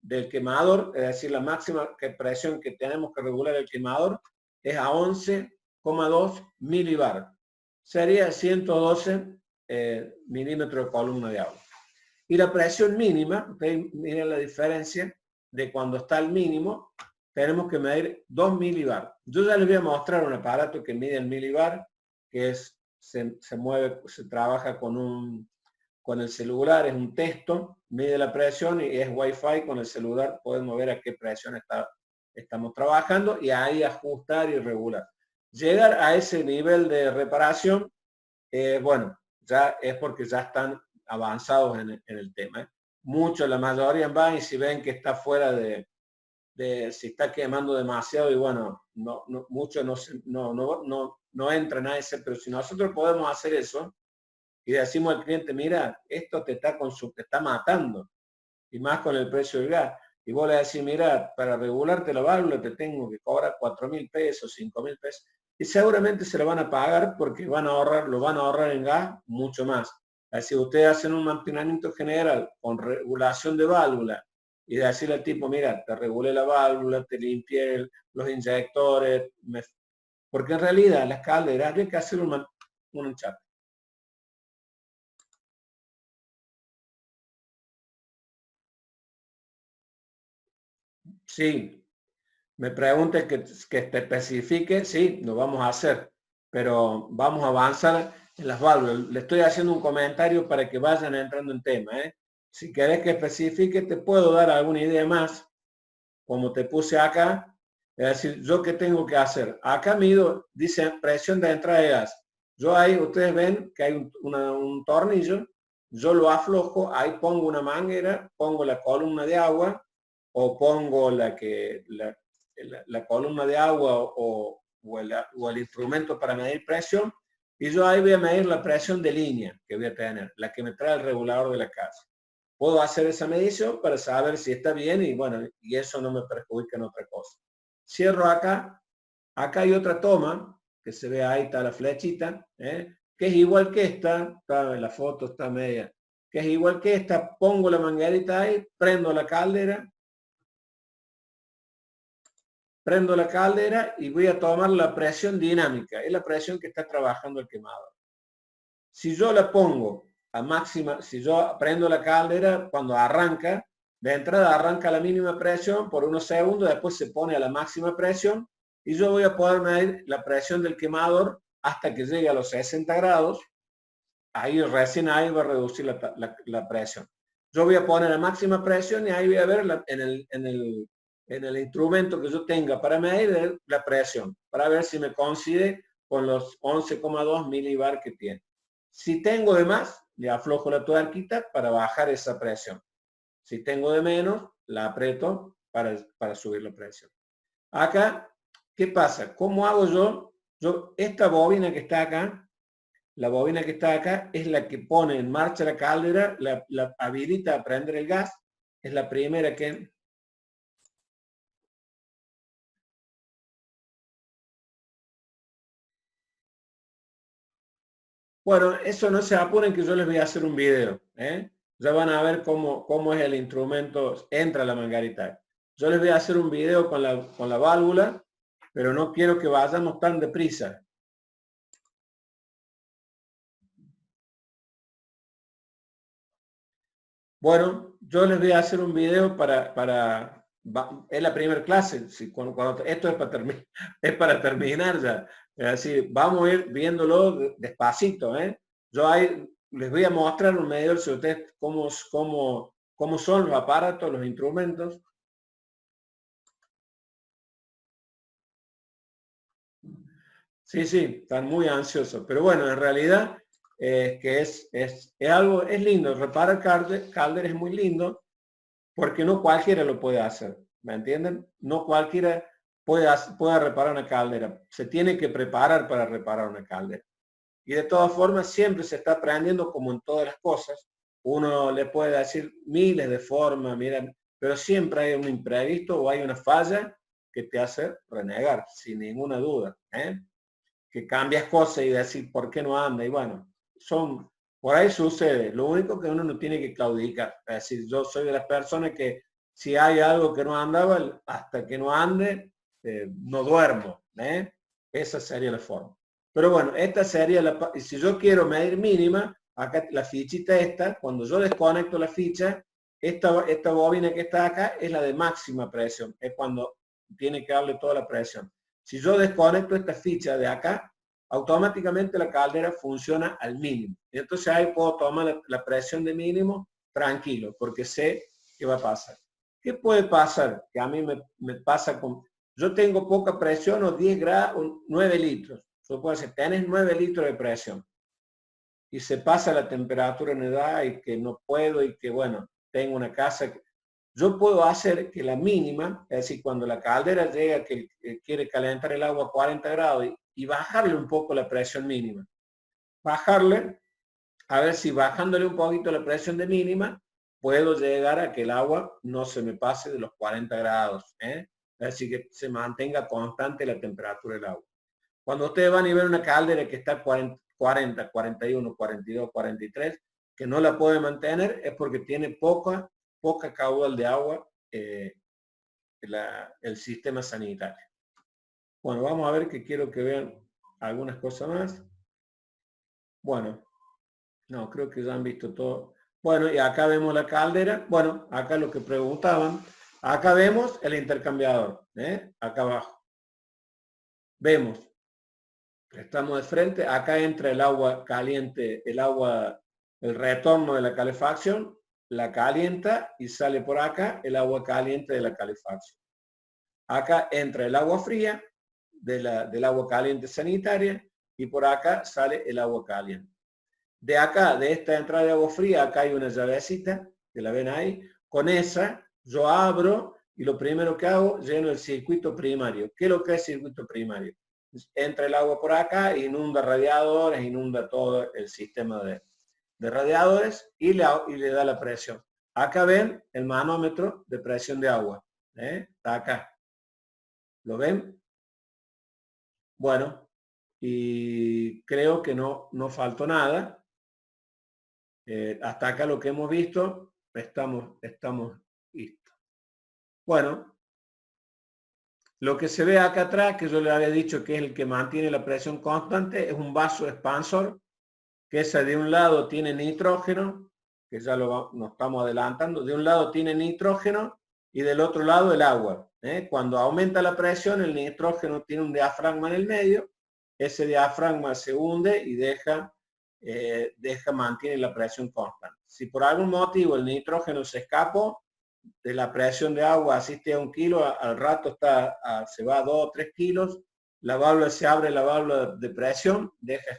del quemador, es decir, la máxima presión que tenemos que regular el quemador, es a 11,2 milibar. Sería 112 milímetros de columna de agua. Y la presión mínima, ustedes miren la diferencia de cuando está al mínimo, tenemos que medir 2 milibar. Yo ya les voy a mostrar un aparato que mide el milibar, que es, se mueve, se trabaja con el celular, es un texto, mide la presión y es Wi-Fi. Con el celular podemos ver a qué presión estamos trabajando y ahí ajustar y regular. Llegar a ese nivel de reparación, bueno, ya es porque ya están avanzados en el tema. Muchos, la mayoría van y si ven que está fuera si está quemando demasiado y bueno, muchos no entran a ese, pero si nosotros podemos hacer eso y decimos al cliente, mira, esto te está matando, y más con el precio del gas, y vos le decís, mira, para regularte la válvula te tengo que cobrar 4.000 pesos, 5.000 pesos, y seguramente se lo van a pagar porque lo van a ahorrar en gas mucho más. Si ustedes hacen un mantenimiento general con regulación de válvula y decirle al tipo, mira, te regulé la válvula, te limpié los inyectores, porque en realidad las calderas habría que hacer un chat. Sí, me pregunte que te especifique, sí, lo vamos a hacer, pero vamos a avanzar en las válvulas. Le estoy haciendo un comentario para que vayan entrando en tema. Si querés que especifique, te puedo dar alguna idea más, como te puse acá. Es decir, ¿yo qué tengo que hacer? Acá mido, dice presión de entrada de gas. Yo ahí, ustedes ven que hay un tornillo, yo lo aflojo, ahí pongo una manguera, pongo la columna de agua, o pongo la columna de agua o el instrumento para medir presión, y yo ahí voy a medir la presión de línea que voy a tener, la que me trae el regulador de la casa. Puedo hacer esa medición para saber si está bien y bueno, y eso no me perjudica en otra cosa. Cierro acá. Acá hay otra toma, que se ve ahí, está la flechita, que es igual que esta, la foto está media, que es igual que esta. Pongo la manguerita ahí, prendo la caldera y voy a tomar la presión dinámica, es la presión que está trabajando el quemador. Si yo la pongo a máxima, si yo prendo la caldera, cuando arranca, de entrada arranca a la mínima presión por unos segundos, después se pone a la máxima presión y yo voy a poder medir la presión del quemador hasta que llegue a los 60 grados. Ahí recién ahí va a reducir la presión. Yo voy a poner la máxima presión y ahí voy a ver en el instrumento que yo tenga para medir la presión, para ver si me coincide con los 11,2 milibar que tiene. Si tengo de más, le aflojo la tuerquita para bajar esa presión. Si tengo de menos, la aprieto para subir la presión. Acá, ¿qué pasa? ¿Cómo hago yo? Esta bobina que está acá, la bobina que está acá es la que pone en marcha la caldera, la habilita a prender el gas, es la primera que... Bueno, eso no se apuren que yo les voy a hacer un video. Ya van a ver cómo es el instrumento, entra la manguerita. Yo les voy a hacer un video con la válvula, pero no quiero que vayamos tan deprisa. Bueno, yo les voy a hacer un video es la primera clase, esto es para terminar ya. Es decir, vamos a ir viéndolo despacito. Yo ahí les voy a mostrar un medidor si ustedes cómo son los aparatos, los instrumentos. Sí, están muy ansiosos, pero bueno, en realidad que es algo, es lindo. Reparar calder es muy lindo porque no cualquiera lo puede hacer, ¿me entienden? No cualquiera pueda reparar una caldera. Se tiene que preparar para reparar una caldera. Y de todas formas, siempre se está aprendiendo como en todas las cosas. Uno le puede decir miles de formas, mira, pero siempre hay un imprevisto o hay una falla que te hace renegar, sin ninguna duda. Que cambias cosas y decir, ¿por qué no anda? Y bueno, por ahí sucede. Lo único que uno no tiene que claudicar. Es decir, yo soy de las personas que si hay algo que no andaba, hasta que no ande, no duermo. Esa sería la forma. Pero bueno, esta sería si yo quiero medir mínima, acá la fichita esta, cuando yo desconecto la ficha, esta bobina que está acá es la de máxima presión. Es cuando tiene que darle toda la presión. Si yo desconecto esta ficha de acá, automáticamente la caldera funciona al mínimo. Y entonces ahí puedo tomar la presión de mínimo tranquilo, porque sé qué va a pasar. ¿Qué puede pasar? Que a mí me pasa con... Yo tengo poca presión o 10 grados, o 9 litros. Yo puedo decir, tenés 9 litros de presión. Y se pasa la temperatura en edad y que no puedo y que, bueno, tengo una casa que... Yo puedo hacer que la mínima, es decir, cuando la caldera llega que quiere calentar el agua a 40 grados y bajarle un poco la presión mínima. Bajarle, a ver si bajándole un poquito la presión de mínima, puedo llegar a que el agua no se me pase de los 40 grados. Es decir, que se mantenga constante la temperatura del agua. Cuando ustedes van a ver una caldera que está a 40, 41, 42, 43, que no la puede mantener, es porque tiene poca caudal de agua el sistema sanitario. Bueno, vamos a ver que quiero que vean algunas cosas más. Bueno, no, creo que ya han visto todo. Bueno, y acá vemos la caldera. Bueno, acá lo que preguntaban. Acá vemos el intercambiador, acá abajo. Vemos, estamos de frente, acá entra el agua caliente, el retorno de la calefacción, la calienta y sale por acá el agua caliente de la calefacción. Acá entra el agua fría del agua caliente sanitaria y por acá sale el agua caliente. De acá, de esta entrada de agua fría, acá hay una llavecita, que la ven ahí. Con esa yo abro y lo primero que hago, lleno el circuito primario. ¿Qué es lo que es circuito primario? Entra el agua por acá, inunda radiadores, inunda todo el sistema de radiadores y le da la presión. Acá ven el manómetro de presión de agua. Está acá. ¿Lo ven? Bueno, y creo que no faltó nada. Hasta acá lo que hemos visto, estamos listos. Bueno, lo que se ve acá atrás, que yo le había dicho que es el que mantiene la presión constante, es un vaso expansor, que ese de un lado tiene nitrógeno, que ya nos estamos adelantando, de un lado tiene nitrógeno y del otro lado el agua. Cuando aumenta la presión, el nitrógeno tiene un diafragma en el medio, ese diafragma se hunde y mantiene la presión constante. Si por algún motivo el nitrógeno se escapó de la presión de agua, asiste a 1 kilo, al rato se va a 2 o 3 kilos, la válvula se abre, la válvula de presión, deja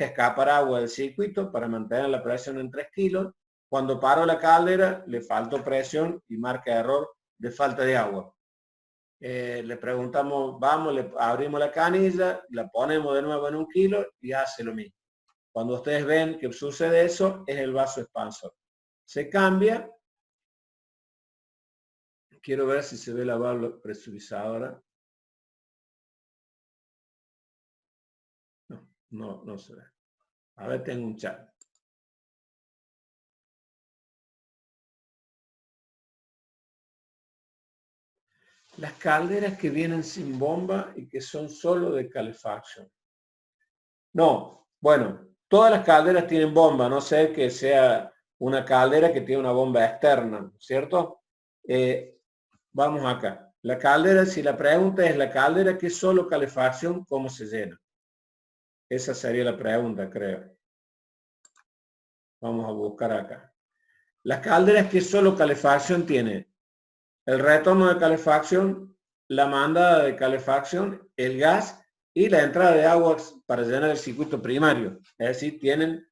escapar agua del circuito para mantener la presión en 3 kilos. Cuando paro la caldera, le faltó presión y marca error de falta de agua. Le preguntamos, le abrimos la canilla, la ponemos de nuevo en 1 kilo y hace lo mismo. Cuando ustedes ven que sucede eso, es el vaso expansor. Se cambia. Quiero ver si se ve la válvula presurizadora. No se ve. A ver, tengo un chat. Las calderas que vienen sin bomba y que son solo de calefacción. No, bueno, todas las calderas tienen bomba, no sé que sea una caldera que tiene una bomba externa, ¿cierto? Vamos acá. La caldera, si la pregunta es la caldera que es solo calefacción, ¿cómo se llena? Esa sería la pregunta, creo. Vamos a buscar acá. Las calderas que solo calefacción tiene el retorno de calefacción, la mandada de calefacción, el gas y la entrada de agua para llenar el circuito primario. Es decir, tienen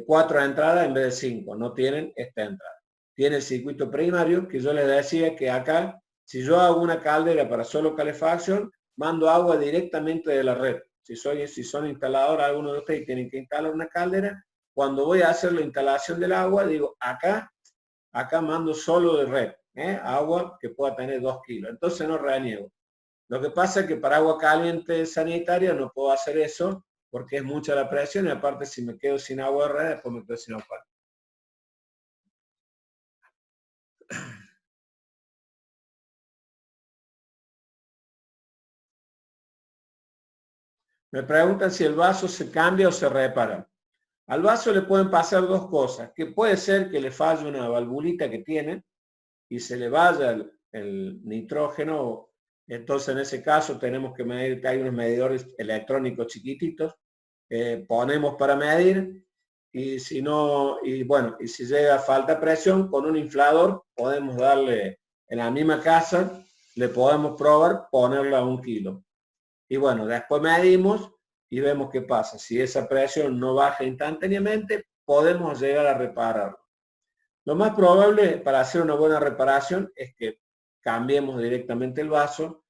4 entradas en vez de 5, no tienen esta entrada. Tiene el circuito primario, que yo les decía que acá Si yo hago una caldera para solo calefacción, mando agua directamente de la red. Si son instaladores, algunos de ustedes tienen que instalar una caldera, cuando voy a hacer la instalación del agua, digo, acá mando solo de red, agua que pueda tener 2 kilos. Entonces no reniego. Lo que pasa es que para agua caliente sanitaria no puedo hacer eso porque es mucha la presión y aparte si me quedo sin agua de red, después me quedo sin agua. Me preguntan si el vaso se cambia o se repara. Al vaso le pueden pasar 2 cosas, que puede ser que le falle una valvulita que tiene y se le vaya el nitrógeno. Entonces en ese caso tenemos que medir, hay unos medidores electrónicos chiquititos, ponemos para medir y si no, y bueno, y si llega a falta presión, con un inflador podemos darle en la misma casa, le podemos probar ponerla a 1 kilo. Y bueno, después medimos y vemos qué pasa. Si esa presión no baja instantáneamente, podemos llegar a repararlo. Lo más probable para hacer una buena reparación es que cambiemos directamente el vaso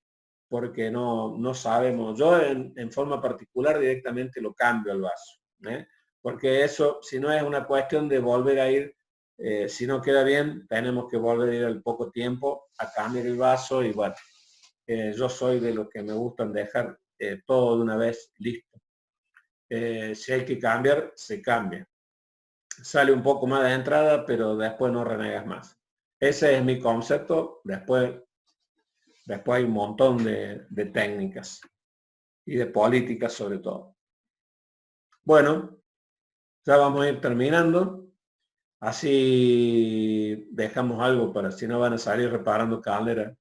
porque no sabemos. Yo en forma particular directamente lo cambio el vaso. Porque eso, si no es una cuestión de volver a ir, si no queda bien, tenemos que volver a ir al poco tiempo a cambiar el vaso y bueno. Yo soy de los que me gustan dejar todo de una vez listo. Si hay que cambiar, se cambia. Sale un poco más de entrada, pero después no renegas más. Ese es mi concepto. Después hay un montón de técnicas y de políticas sobre todo. Bueno, ya vamos a ir terminando. Así dejamos algo para si no van a salir reparando calderas